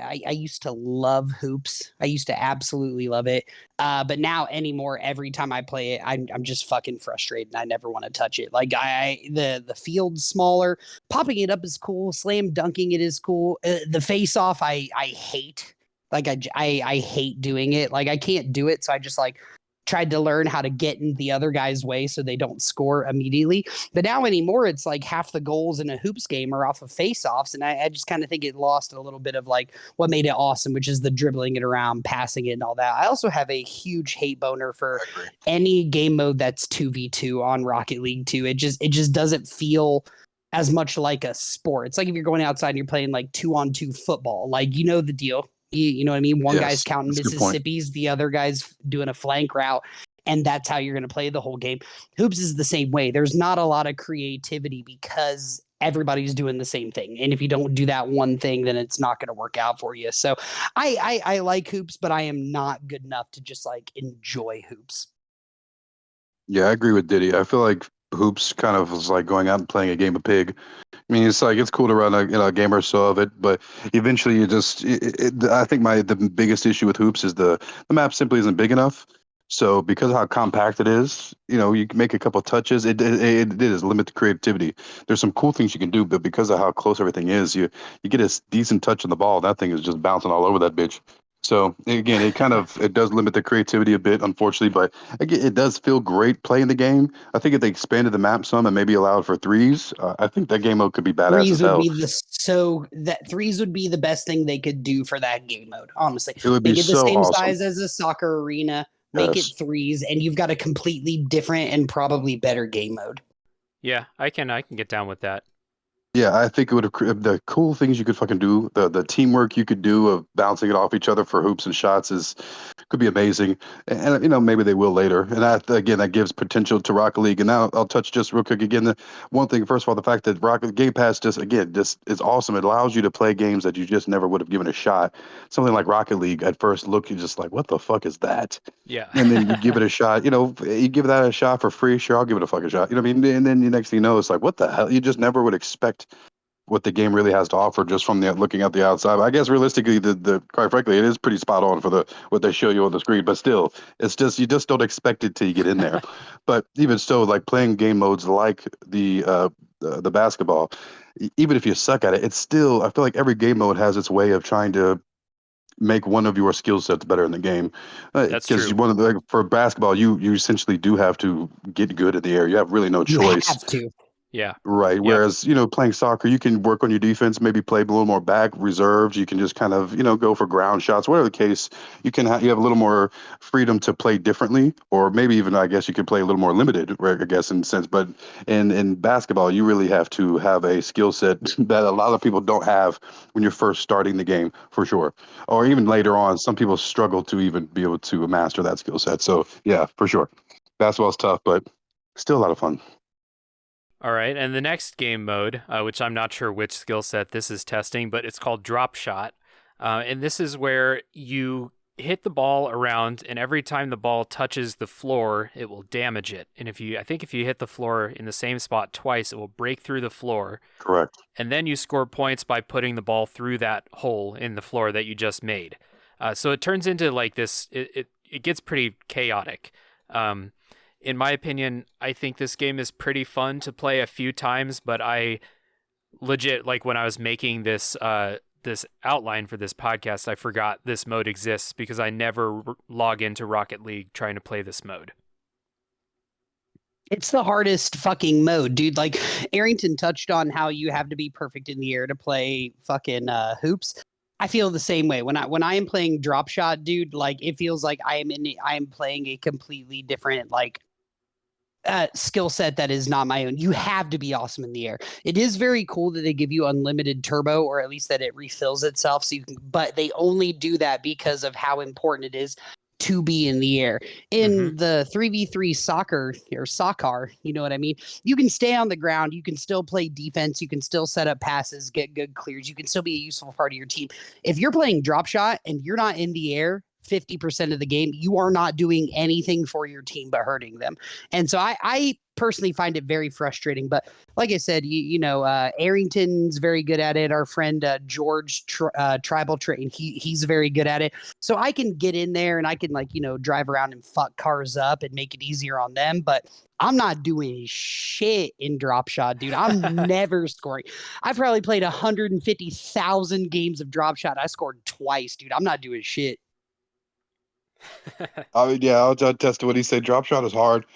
I used to love hoops. I used to absolutely love it. But now anymore, every time I play it, I'm just fucking frustrated and I never want to touch it. Like the field's smaller, popping it up is cool. Slam dunking it is cool. The face off, I hate. Like I hate doing it. Like I can't do it. So I just like tried to learn how to get in the other guy's way so they don't score immediately. But now anymore, it's like half the goals in a hoops game are off of face-offs. And I just kind of think it lost a little bit of like what made it awesome, which is the dribbling it around, passing it and all that. I also have a huge hate boner for any game mode that's 2v2 on Rocket League 2. It just doesn't feel as much like a sport. It's like if you're going outside and you're playing like 2-on-2 football, like, you know the deal. You know what I mean? One guy's counting Mississippi's, the other guy's doing a flank route, and that's how you're going to play the whole game. Hoops is the same way. There's not a lot of creativity because everybody's doing the same thing. And if you don't do that one thing, then it's not going to work out for you. So I like hoops, but I am not good enough to just like enjoy hoops. Yeah, I agree with Diddy. I feel like hoops kind of was like going out and playing a game of pig. I mean, it's like it's cool to run a game or so of it, but eventually you just. I think the biggest issue with hoops is the map simply isn't big enough. So because of how compact it is, you can make a couple of touches. It is limit the creativity. There's some cool things you can do, but because of how close everything is, you get a decent touch on the ball. That thing is just bouncing all over that bitch. So again, it does limit the creativity a bit, unfortunately, but again, it does feel great playing the game. I think if they expanded the map some and maybe allowed for threes, I think that game mode could be badass as hell. Threes would be the best thing they could do for that game mode. Honestly, it would be make it the so same awesome. size as a soccer arena. Make it threes, and you've got a completely different and probably better game mode. Yeah, I can get down with that. Yeah, I think it would have the cool things you could fucking do, the teamwork you could do of bouncing it off each other for hoops and shots is could be amazing. And maybe they will later. And that again, that gives potential to Rocket League. And now I'll touch just real quick again. The one thing, first of all, the fact that Rocket Game Pass just is awesome. It allows you to play games that you just never would have given a shot. Something like Rocket League, at first look, you're just like, what the fuck is that? Yeah. And then you give it a shot. You give that a shot for free. Sure, I'll give it a fucking shot. You know what I mean? And then the next thing you know, it's like, what the hell? You just never would expect what the game really has to offer just from the looking at the outside. But I guess realistically, the quite frankly, it is pretty spot on for the what they show you on the screen. But still, it's just you just don't expect it till you get in there. But even so, like playing game modes like the basketball, even if you suck at it, it's still I feel like every game mode has its way of trying to make one of your skill sets better in the game. That's Because true. one of the for basketball, you essentially do have to get good in the air. You have really no You choice. have to. Yeah. Right. Yep. Whereas, playing soccer, you can work on your defense, maybe play a little more back, reserved. You can just kind of, go for ground shots, whatever the case. You have a little more freedom to play differently, or maybe even, I guess, you could play a little more limited, right, I guess, in a sense. But in basketball, you really have to have a skill set that a lot of people don't have when you're first starting the game, for sure. Or even later on, some people struggle to even be able to master that skill set. So, yeah, for sure. Basketball's tough, but still a lot of fun. All right, and the next game mode, which I'm not sure which skill set this is testing, but it's called Drop Shot. And this is where you hit the ball around, and every time the ball touches the floor, it will damage it. And I think if you hit the floor in the same spot twice, it will break through the floor. Correct. And then you score points by putting the ball through that hole in the floor that you just made. So it turns into like this, it gets pretty chaotic. In my opinion, I think this game is pretty fun to play a few times, but I legit, like when I was making this this outline for this podcast, I forgot this mode exists because I never log into Rocket League trying to play this mode. It's the hardest fucking mode, dude. Like Arrington touched on how you have to be perfect in the air to play fucking hoops. I feel the same way when I am playing drop shot, dude. Like it feels like I am playing a completely different skill set that is not my own. You have to be awesome in the air. It is very cool that they give you unlimited turbo, or at least that it refills itself. So you can, but they only do that because of how important it is to be in the air. In the 3v3 soccer, you know what I mean? You can stay on the ground. You can still play defense. You can still set up passes, get good clears. You can still be a useful part of your team. If you're playing drop shot and you're not in the air 50% of the game, you are not doing anything for your team but hurting them. And so I personally find it very frustrating. But like I said, Arrington's very good at it. Our friend George Tribal Train, he's very good at it. So I can get in there and I can drive around and fuck cars up and make it easier on them. But I'm not doing shit in drop shot, dude. I'm never scoring. I've probably played 150,000 games of drop shot. I scored twice, dude. I'm not doing shit. I mean, yeah, I'll attest to what he said. Drop shot is hard.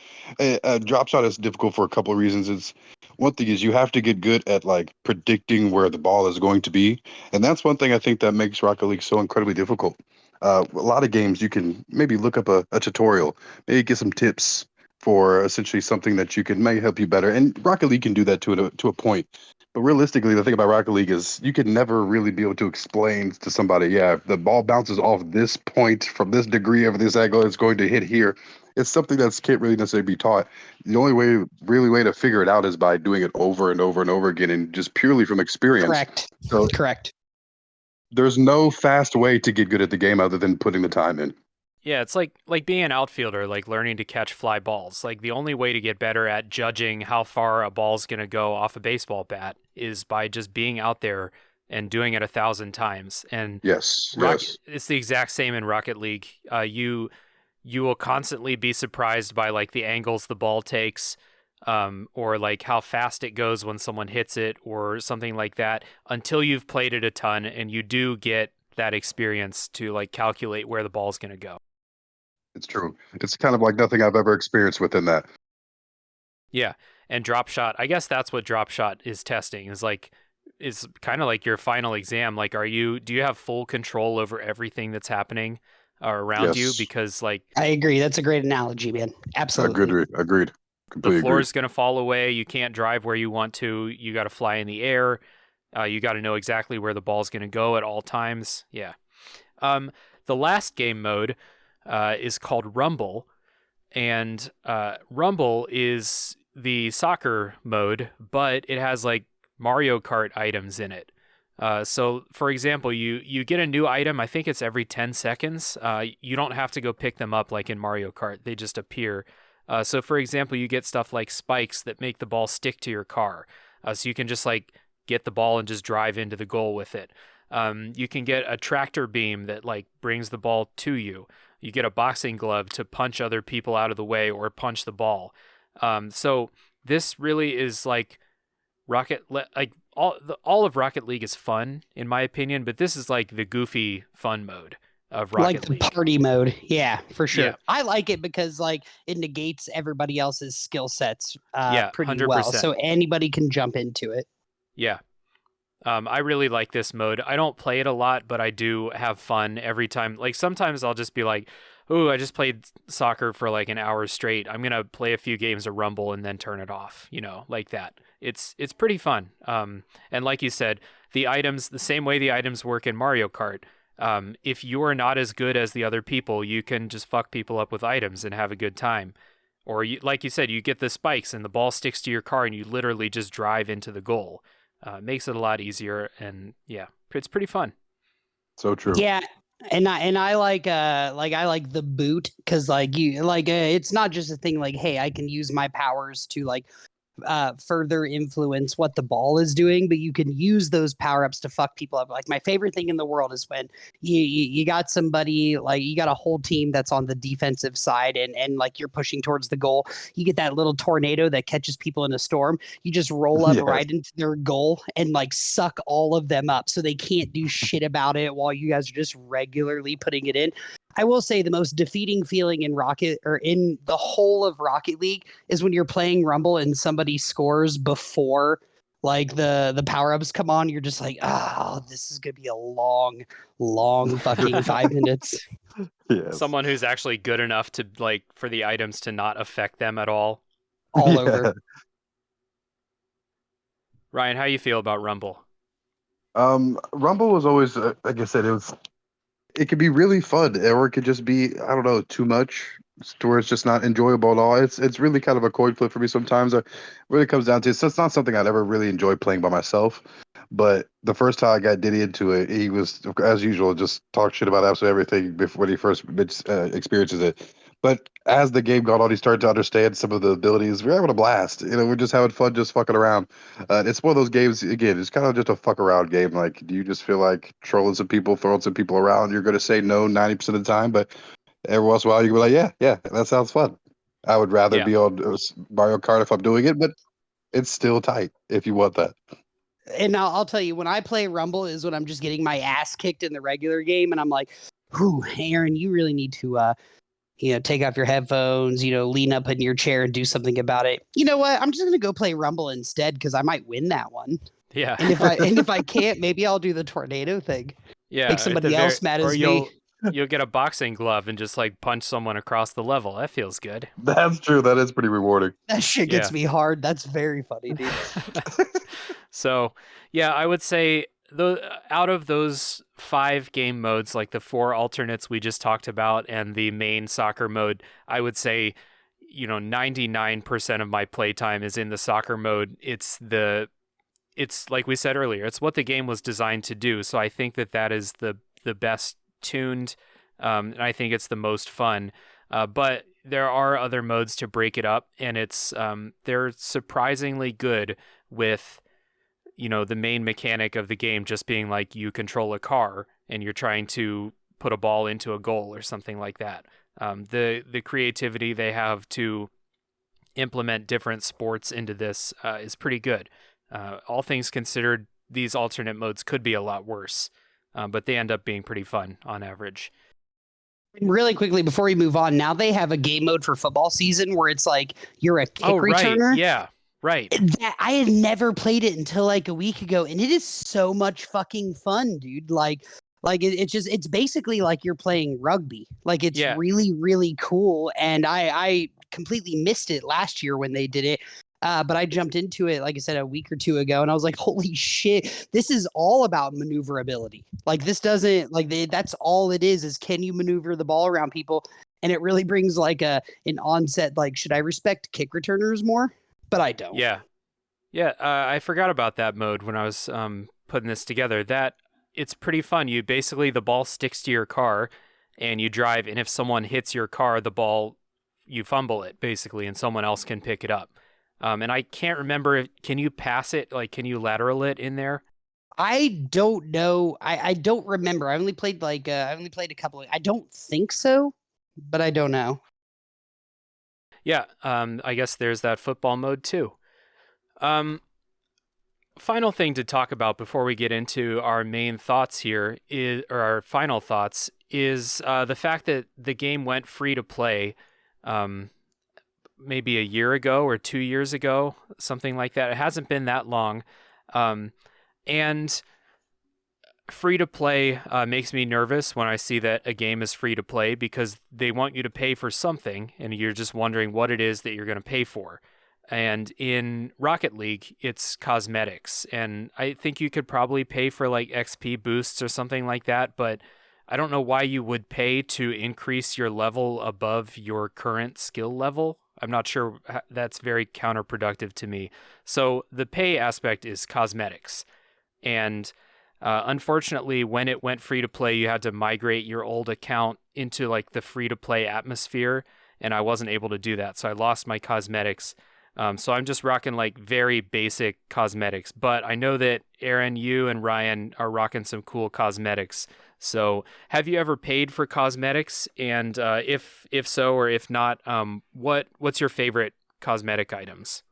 Drop shot is difficult for a couple of reasons. It's one thing is you have to get good at like predicting where the ball is going to be, and that's one thing I think that makes Rocket League so incredibly difficult. A lot of games you can maybe look up a tutorial, maybe get some tips for essentially something that may help you better, and Rocket League can do that to a point. But realistically, the thing about Rocket League is you can never really be able to explain to somebody, yeah, if the ball bounces off this point from this degree over this angle, it's going to hit here. It's something that can't really necessarily be taught. The only way to figure it out is by doing it over and over and over again, and just purely from experience. Correct. So Correct. there's no fast way to get good at the game other than putting the time in. Yeah, it's like being an outfielder, like learning to catch fly balls. Like the only way to get better at judging how far a ball's going to go off a baseball bat is by just being out there and doing it 1,000 times. And yes, it's the exact same in Rocket League. You will constantly be surprised by like the angles the ball takes, or like how fast it goes when someone hits it or something like that, until you've played it a ton and you do get that experience to like calculate where the ball's going to go. It's true. It's kind of like nothing I've ever experienced within that. Yeah, and drop shot, I guess that's what drop shot is testing, is kind of like your final exam. Like, do you have full control over everything that's happening around you? Yes. Because like, I agree. That's a great analogy, man. Absolutely. Agreed. Completely floor agree. is going to fall away. You can't drive where you want to. You got to fly in the air. You got to know exactly where the ball's going to go at all times. Yeah. The last game mode is called Rumble, and Rumble is the soccer mode, but it has like Mario Kart items in it. So, for example, you get a new item. I think it's every 10 seconds. You don't have to go pick them up like in Mario Kart. They just appear. So, for example, you get stuff like spikes that make the ball stick to your car. So you can just like get the ball and just drive into the goal with it. You can get a tractor beam that like brings the ball to you. You get a boxing glove to punch other people out of the way or punch the ball. So this really is like like all of Rocket League is fun in my opinion, but this is like the goofy fun mode of Rocket like the League. party mode. Yeah, for sure. Yeah. I like it because like it negates everybody else's skill sets Yeah, pretty 100%. well. So anybody can jump into it. Yeah. I really like this mode. I don't play it a lot, but I do have fun every time. Like sometimes I'll just be like, "Ooh, I just played soccer for like an hour straight. I'm gonna play a few games of Rumble and then turn it off." You know, like that. It's pretty fun. And like you said, the items, the same way the items work in Mario Kart. If you are not as good as the other people, you can just fuck people up with items and have a good time. Or like you said, you get the spikes and the ball sticks to your car and you literally just drive into the goal. Makes it a lot easier, and yeah, it's pretty fun. So true. Yeah, and I like I like the boot because like you like it's not just a thing like, hey, I can use my powers to like further influence what the ball is doing, but you can use those power-ups to fuck people up. Like my favorite thing in the world is when you got somebody, like you got a whole team that's on the defensive side and like you're pushing towards the goal. You get that little tornado that catches people in a storm. You just roll up Yes. right into their goal and like suck all of them up so they can't do shit about it while you guys are just regularly putting it in. I will say the most defeating feeling in Rocket or in the whole of Rocket League is when you're playing Rumble and somebody scores before like the power-ups come on. You're just like, oh, this is gonna be a long fucking 5 minutes. Yes. Someone who's actually good enough to like for the items to not affect them at all. All Yeah. over. Ryan, how you feel about Rumble? Rumble was always, like I said, it could be really fun, or it could just be, I don't know, too much, to where it's just not enjoyable at all. It's really kind of a coin flip for me sometimes. It really comes down to it's not something I'd ever really enjoy playing by myself. But the first time I got Diddy into it, he was, as usual, just talk shit about absolutely everything before when he first experiences it. But as the game got on, he started to understand some of the abilities. We're having a blast. We're just having fun, just fucking around. It's one of those games, again, it's kind of just a fuck around game. Like, do you just feel like trolling some people, throwing some people around? You're going to say no 90% of the time, but every once in a while you can be like, yeah, that sounds fun. I would rather Yeah. be on Mario Kart if I'm doing it, but it's still tight if you want that. And I'll tell you, when I play Rumble is when I'm just getting my ass kicked in the regular game, and I'm like, "Whew, Aaron, you really need to, take off your headphones, lean up in your chair and do something about it." You know what? I'm just gonna go play Rumble instead because I might win that one. Yeah. And if I can't, maybe I'll do the tornado thing. Yeah. Make somebody else mad as me. You'll get a boxing glove and just like punch someone across the level. That feels good. That's true. That is pretty rewarding. That shit gets Yeah. me hard. That's very funny, dude. So, yeah, I would say out of those 5 game modes, like the 4 alternates we just talked about and the main soccer mode, I would say, 99% of my playtime is in the soccer mode. It's like we said earlier, it's what the game was designed to do. So I think that is the best tuned, and I think it's the most fun. But there are other modes to break it up, and they're surprisingly good with the main mechanic of the game just being like you control a car and you're trying to put a ball into a goal or something like that. The creativity they have to implement different sports into this is pretty good. All things considered, these alternate modes could be a lot worse, but they end up being pretty fun on average. Really quickly before we move on, now they have a game mode for football season where it's like you're a kick returner. Yeah. Right. That I had never played it until like a week ago, and it is so much fucking fun, dude. It's basically like you're playing rugby. Like it's really, really cool. And I completely missed it last year when they did it. But I jumped into it, like I said, a week or two ago, and I was like, holy shit, this is all about maneuverability. Like this doesn't like that's all it is can you maneuver the ball around people? And it really brings like an onset, like, should I respect kick returners more? But I don't. Yeah. Yeah, I forgot about that mode when I was putting this together. That it's pretty fun. You basically, the ball sticks to your car and you drive, and if someone hits your car, the ball, you fumble it basically, and someone else can pick it up. And I can't remember, can you pass it? Like, can you lateral it in there? I don't know. I don't remember. I only played a couple I don't think so, but I don't know. Yeah, I guess there's that football mode too. Final thing to talk about before we get into our main thoughts here or our final thoughts, is the fact that the game went free to play maybe a year ago or 2 years ago, something like that. It hasn't been that long. And free to play makes me nervous when I see that a game is free to play, because they want you to pay for something and you're just wondering what it is that you're going to pay for. And in Rocket League, it's cosmetics. And I think you could probably pay for like XP boosts or something like that, but I don't know why you would pay to increase your level above your current skill level. I'm not sure. That's very counterproductive to me. So the pay aspect is cosmetics. And unfortunately, when it went free to play, you had to migrate your old account into like the free to play atmosphere. And I wasn't able to do that. So I lost my cosmetics. So I'm just rocking like very basic cosmetics, but I know that Aaron, you and Ryan are rocking some cool cosmetics. So have you ever paid for cosmetics? And if so, or if not, what's your favorite cosmetic items?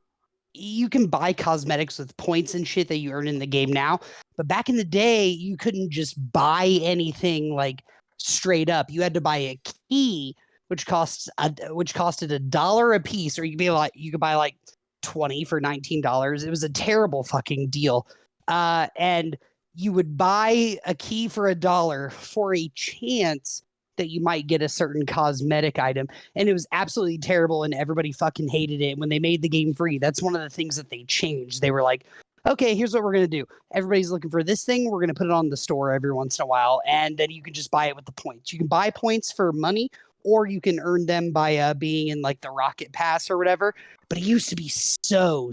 You can buy cosmetics with points and shit that you earn in the game now, but back in the day, you couldn't just buy anything like straight up. You had to buy a key, which costed $1 a piece, or you could buy like 20 for $19. It was a terrible fucking deal. And you would buy a key for $1 for a chance that you might get a certain cosmetic item. And it was absolutely terrible, and everybody fucking hated it. When they made the game free, that's one of the things that they changed. They were like, okay, here's what we're going to do. Everybody's looking for this thing. We're going to put it on the store every once in a while, and then you can just buy it with the points. You can buy points for money, or you can earn them by being in like the Rocket Pass or whatever. But it used to be so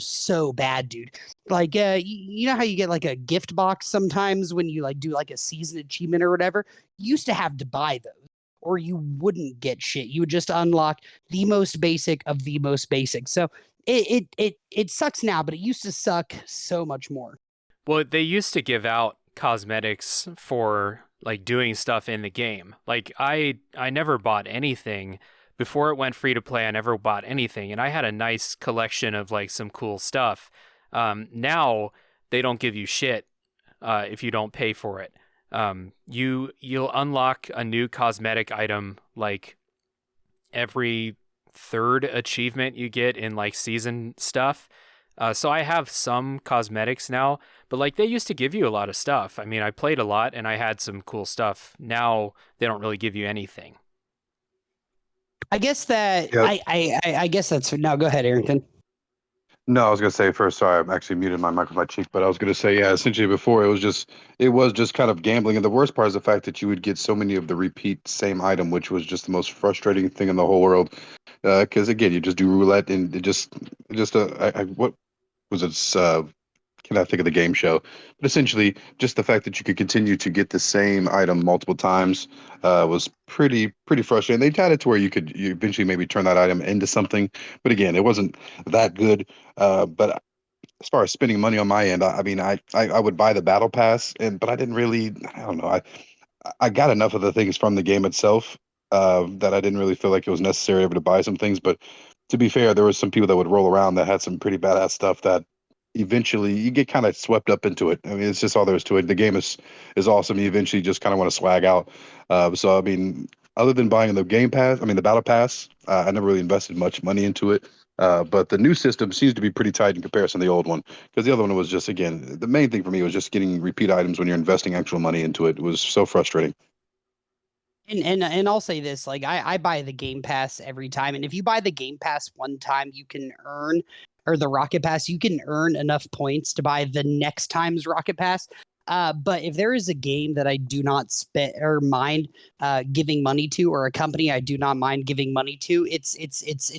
bad, dude. Like, you know how you get like a gift box sometimes when you like do like a season achievement or whatever? You used to have to buy those, or you wouldn't get shit. You would just unlock the most basic of the most basic. So it sucks now, but it used to suck so much more. Well, they used to give out cosmetics for like doing stuff in the game. Like I never bought anything before it went free to play. I never bought anything, and I had a nice collection of like some cool stuff. Now they don't give you shit if you don't pay for it. You'll unlock a new cosmetic item like every third achievement you get in like season stuff. So I have some cosmetics now, but like they used to give you a lot of stuff. I mean, I played a lot and I had some cool stuff. Now they don't really give you anything. I guess that Yeah. I guess that's now. Go ahead, Arrington. No, I was gonna say first. Sorry, I'm actually muted my mic with my cheek, but I was gonna say, yeah. Essentially, before it was just kind of gambling, and the worst part is the fact that you would get so many of the repeat same item, which was just the most frustrating thing in the whole world. Because again, you just do roulette, and what was it? Can I think of the game show? But essentially, just the fact that you could continue to get the same item multiple times was pretty frustrating. They had it to where you eventually maybe turn that item into something, but again, it wasn't that good. But as far as spending money on my end, I mean, I would buy the battle pass, but I didn't really. I don't know. I got enough of the things from the game itself that I didn't really feel like it was necessary ever to buy some things. But to be fair, there was some people that would roll around that had some pretty badass stuff that eventually you get kind of swept up into it. I mean, it's just all there is to it. The game is awesome. You eventually just kind of want to swag out. So I mean, other than buying the game pass, I mean the battle pass, I never really invested much money into it. But the new system seems to be pretty tight in comparison to the old one, because the other one was just, again, the main thing for me was just getting repeat items when you're investing actual money into it. It was so frustrating. And I'll say this, like I buy the Game Pass every time, and if you buy the Game Pass one time, you can earn, or the Rocket Pass, you can earn enough points to buy the next time's Rocket Pass. But if there is a game that I do not spend or mind giving money to, or a company I do not mind giving money to, it's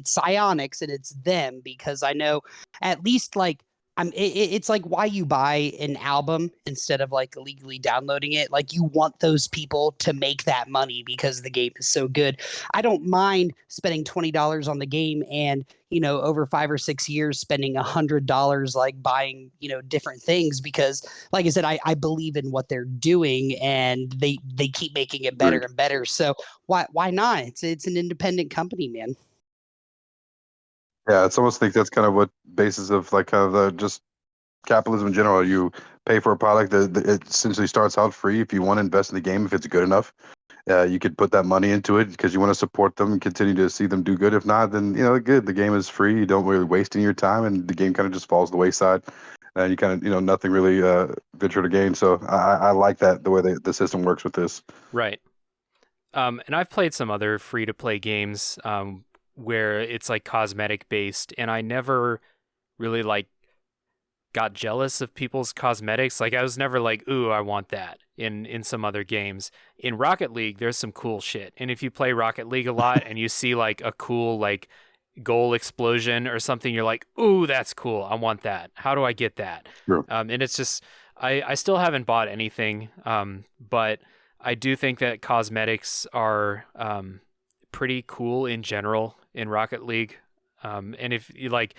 Psionics, and it's them, because I know at least like it's like why you buy an album instead of like illegally downloading it. Like you want those people to make that money because the game is so good. I don't mind spending $20 on the game and, over 5 or 6 years spending $100 like buying, different things, because like I said, I believe in what they're doing, and they keep making it better and better. So why not? It's an independent company, man. Yeah, it's almost like that's kind of what basis of like kind of the just capitalism in general. You pay for a product that it essentially starts out free. If you want to invest in the game, if it's good enough, you could put that money into it because you want to support them and continue to see them do good. If not, then good. The game is free. You don't really waste any of your time, and the game kind of just falls to the wayside, and you kind of nothing really venture to gain. So I like that the way the system works with this. Right. And I've played some other free to play games where it's like cosmetic based, and I never really like got jealous of people's cosmetics. Like I was never like, ooh, I want that in some other games. In Rocket League, there's some cool shit. And if you play Rocket League a lot and you see like a cool like goal explosion or something, you're like, ooh, that's cool. I want that. How do I get that? Sure. And it's just, I still haven't bought anything, but I do think that cosmetics are pretty cool in general in Rocket League. And if you like,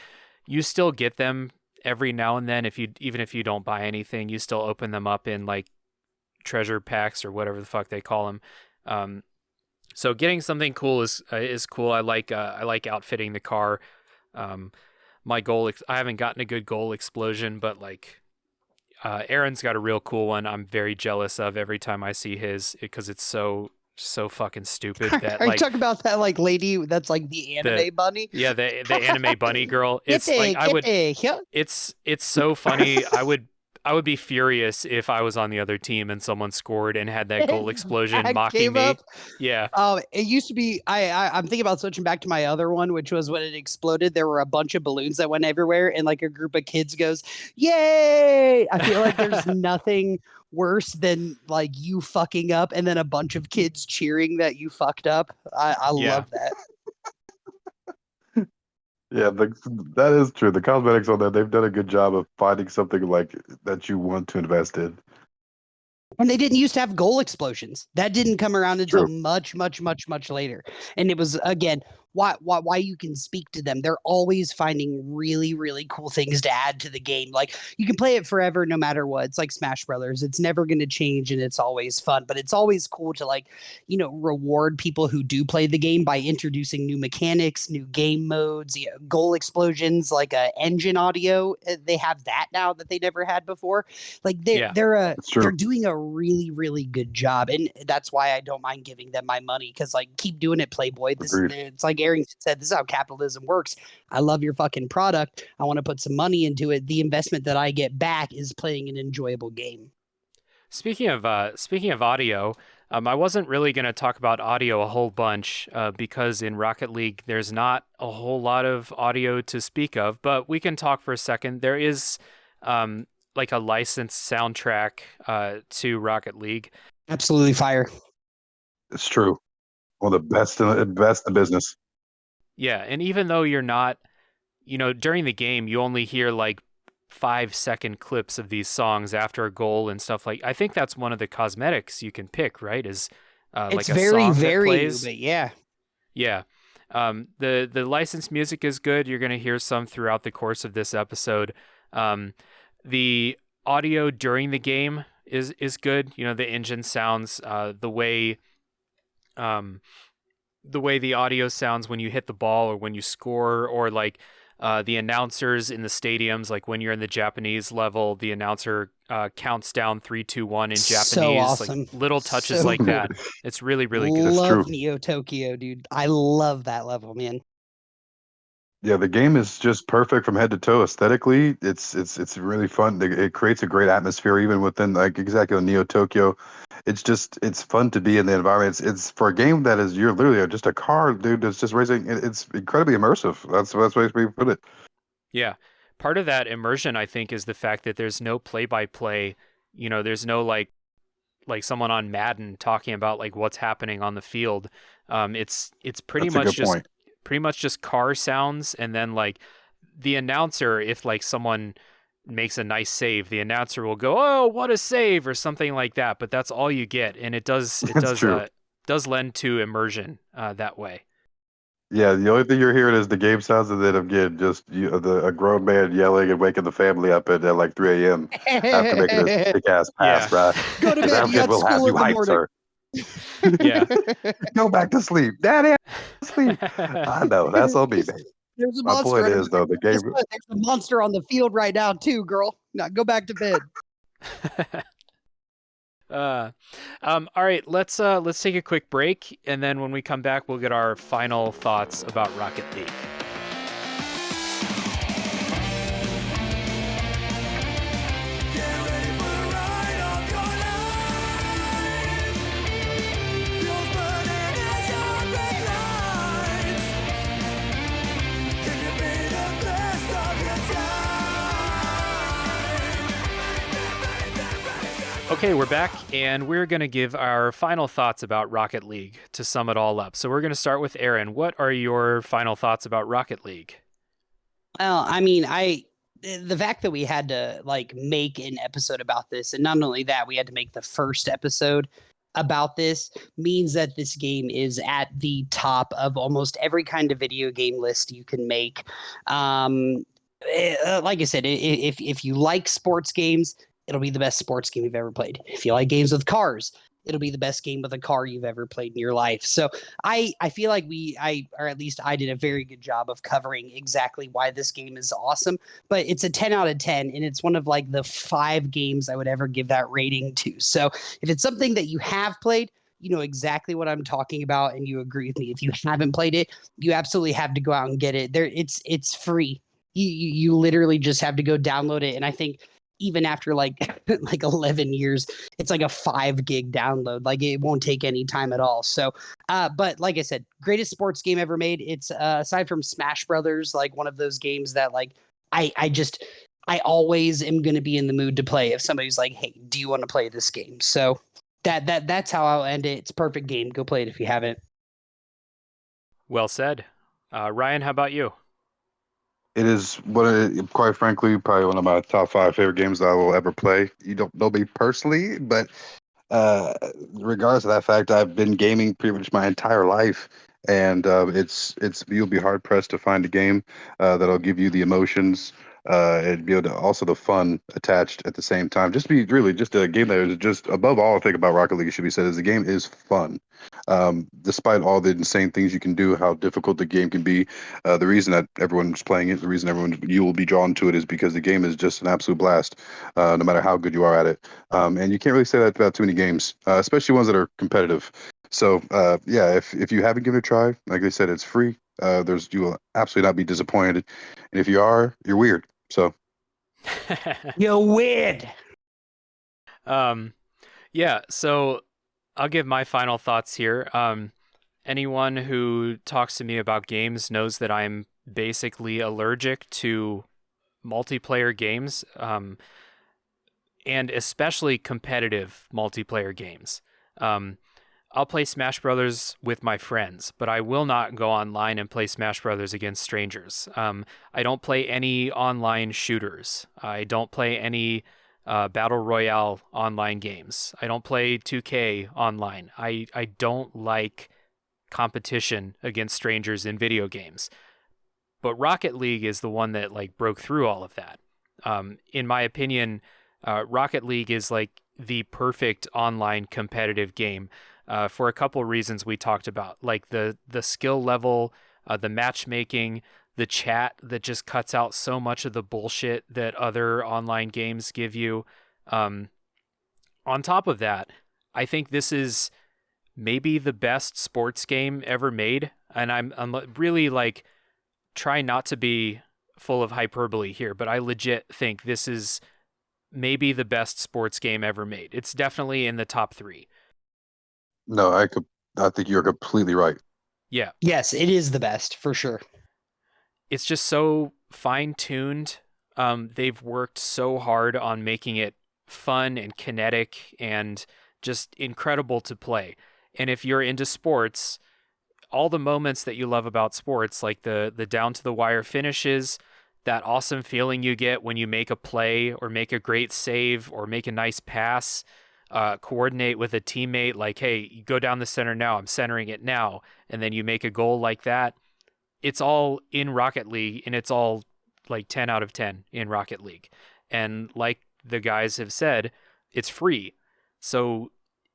you still get them every now and then. Even if you don't buy anything, you still open them up in like treasure packs or whatever the fuck they call them. So getting something cool is cool. I like outfitting the car. My goal, I haven't gotten a good goal explosion, but like Aaron's got a real cool one. I'm very jealous of every time I see his, because it's so fucking stupid. That Are like, you talking about that like lady that's like the anime bunny? Yeah, the anime bunny girl. It's like it's so funny. I would be furious if I was on the other team and someone scored and had that goal explosion mocking me. Up. Yeah. It used to be. I'm thinking about switching back to my other one, which was when it exploded. There were a bunch of balloons that went everywhere, and like a group of kids goes, "Yay!" I feel like there's nothing worse than like you fucking up and then a bunch of kids cheering that you fucked up. I love that. Yeah, that is true. The cosmetics on that, they've done a good job of finding something like that you want to invest in. And they didn't used to have goal explosions. That didn't come around until much later. And it was, again, why you can speak to them. They're always finding really, really cool things to add to the game. Like you can play it forever no matter what. It's like Smash Brothers. It's never going to change, and it's always fun. But it's always cool to like, reward people who do play the game by introducing new mechanics, new game modes, goal explosions, like engine audio. They have that now that they never had before. Like they're doing a really, really good job, and that's why I don't mind giving them my money, because like keep doing it, Playboy. It's like Arrington said, this is how capitalism works. I love your fucking product. I want to put some money into it. The investment that I get back is playing an enjoyable game. Speaking of audio, I wasn't really going to talk about audio a whole bunch because in Rocket League there's not a whole lot of audio to speak of, but we can talk for a second. There is like a licensed soundtrack to Rocket League. Absolutely fire. It's true. One of the best in the business. Yeah, and even though you're not, during the game, you only hear like 5-second clips of these songs after a goal and stuff like. I think that's one of the cosmetics you can pick, right? Is like a very, song very that plays. New, but yeah. Yeah. The licensed music is good. You're going to hear some throughout the course of this episode. The audio during the game is good. The engine sounds, the way the audio sounds when you hit the ball or when you score, or like the announcers in the stadiums, like when you're in the Japanese level, the announcer counts down 3, 2, 1 in Japanese. So awesome. Like little touches like that. It's really, really good. Love Neo Tokyo, dude. I love that level, man. Yeah, the game is just perfect from head to toe. Aesthetically, it's really fun. It creates a great atmosphere even within like exactly Neo Tokyo. It's fun to be in the environment. It's for a game that is you're literally just a car, dude. That's just racing. It's incredibly immersive. That's the way we put it. Yeah. Part of that immersion, I think, is the fact that there's no play-by-play. There's no like someone on Madden talking about like what's happening on the field. It's pretty That's a much good just point. car sounds, and then like the announcer, if like someone makes a nice save, the announcer will go, "Oh, what a save," or something like that. But that's all you get, and it does That's true. does lend to immersion that way. Yeah, the only thing you're hearing is the game sounds, and then again, just a grown man yelling and waking the family up at like 3 a.m. after making a sick ass pass, Yeah, right? Go to The bed. You grandkid got will have school you in the hyped, morning. sir. yeah. Go back to sleep, Daddy. I'm asleep. I know that's on me, baby. There's a My monster point under is though, the Guess game. what? There's a monster on the field right now too, girl. Now go back to bed. All right, let's take a quick break, and then when we come back, we'll get our final thoughts about Rocket League. Okay, we're back, and we're going to give our final thoughts about Rocket League to sum it all up. So we're going to start with Aaron. What are your final thoughts about Rocket League? Well, I mean, the fact that we had to like make an episode about this, and not only that, we had to make the first episode about this means that this game is at the top of almost every kind of video game list you can make. Like I said, if you like sports games, it'll be the best sports game you've ever played. If you like games with cars, it'll be the best game with a car you've ever played in your life. So I feel like or at least I did a very good job of covering exactly why this game is awesome. But it's a 10 out of 10, and it's one of like the 5 games I would ever give that rating to. So if it's something that you have played, you know exactly what I'm talking about, and you agree with me. If you haven't played it, you absolutely have to go out and get it. It's free. You literally just have to go download it, and I think even after like like 11 years, it's like a 5 gig download. Like it won't take any time at all. So but like I said, greatest sports game ever made. It's aside from Smash Brothers, like one of those games that like I always am going to be in the mood to play if somebody's like, hey, do you want to play this game? So that's how I'll end it. It's a perfect game. Go play it if you haven't. Well said. Ryan, how about you? It is quite frankly, probably one of my top 5 favorite games that I will ever play. You don't know me personally, but uh, regardless of that fact, I've been gaming pretty much my entire life, and it's you'll be hard pressed to find a game that'll give you the emotions and be able to also the fun attached at the same time. Just be really just a game that is just above all. I think about Rocket League should be said is the game is fun. Despite all the insane things you can do, how difficult the game can be, the reason that everyone's playing it, the reason you will be drawn to it is because the game is just an absolute blast, no matter how good you are at it. And you can't really say that about too many games, especially ones that are competitive. So yeah, if you haven't given it a try, like I said, it's free. You will absolutely not be disappointed, and if you are, you're weird. So You're weird. Yeah, so I'll give my final thoughts here. Anyone who talks to me about games knows that I'm basically allergic to multiplayer games, and especially competitive multiplayer games. I'll play Smash Brothers with my friends, but I will not go online and play Smash Brothers against strangers. I don't play any online shooters. I don't play any Battle Royale online games. I don't play 2K online. I don't like competition against strangers in video games. But Rocket League is the one that like broke through all of that. In my opinion, Rocket League is like the perfect online competitive game for a couple reasons we talked about, like the skill level, the matchmaking, the chat that just cuts out so much of the bullshit that other online games give you. On top of that, I think this is maybe the best sports game ever made, and I'm really like try not to be full of hyperbole here, but I legit think this is maybe the best sports game ever made. It's definitely in the top 3. No, I think you're completely right. Yeah. Yes, it is the best for sure. It's just so fine-tuned. They've worked so hard on making it fun and kinetic and just incredible to play. And if you're into sports, all the moments that you love about sports, like the down to the wire finishes, that awesome feeling you get when you make a play or make a great save or make a nice pass, coordinate with a teammate, like, hey, you go down the center now, I'm centering it now, and then you make a goal like that. It's all in Rocket League, and it's all like 10 out of 10 in Rocket League. And like the guys have said, it's free. So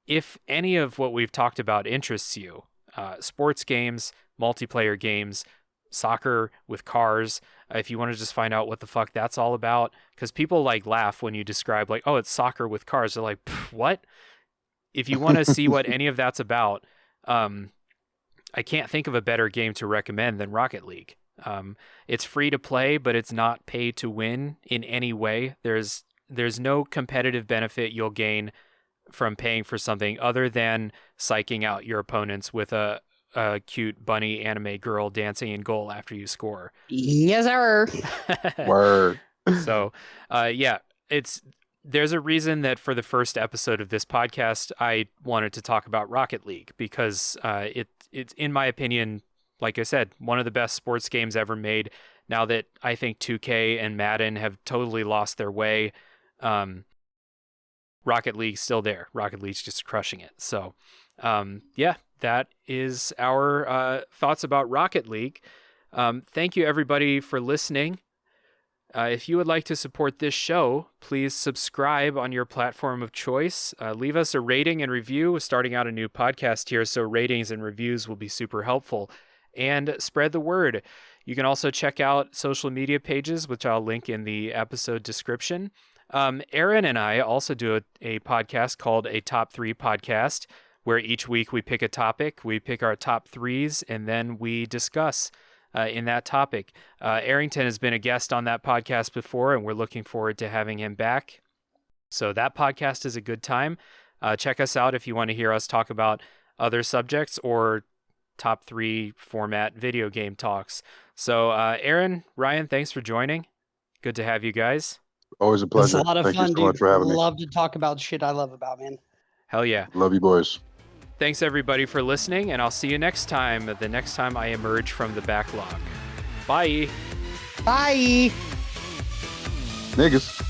if any of what we've talked about interests you, sports games, multiplayer games, soccer with cars, if you want to just find out what the fuck that's all about, because people like laugh when you describe like, oh, it's soccer with cars. They're like, what? If you want to see what any of that's about, I can't think of a better game to recommend than Rocket League. It's free to play, but it's not pay to win in any way. There's no competitive benefit you'll gain from paying for something other than psyching out your opponents with a cute bunny anime girl dancing in goal after you score. Yes, sir. Word. So, yeah, there's a reason that for the first episode of this podcast, I wanted to talk about Rocket League because it's in my opinion, like I said, one of the best sports games ever made. Now that I think 2K and Madden have totally lost their way, Rocket League's still there. Rocket League's just crushing it. So, yeah, that is our thoughts about Rocket League. Thank you, everybody, for listening. If you would like to support this show, please subscribe on your platform of choice. Leave us a rating and review. We're starting out a new podcast here, so ratings and reviews will be super helpful. And spread the word. You can also check out social media pages, which I'll link in the episode description. Aaron and I also do a podcast called A Top 3 Podcast, where each week we pick a topic, we pick our top 3s, and then we discuss in that topic. Arrington has been a guest on that podcast before, and we're looking forward to having him back. So that podcast is a good time. Check us out if you want to hear us talk about other subjects or top 3 format video game talks. So Aaron, Ryan, thanks for joining. Good to have you guys. Always a pleasure. It's a lot of Thank fun, you so dude. much for having me. Love to talk about shit I love about, man. Hell yeah. Love you, boys. Thanks everybody for listening, and I'll see you next time, the next time I emerge from the backlog. Bye. Bye. Niggas.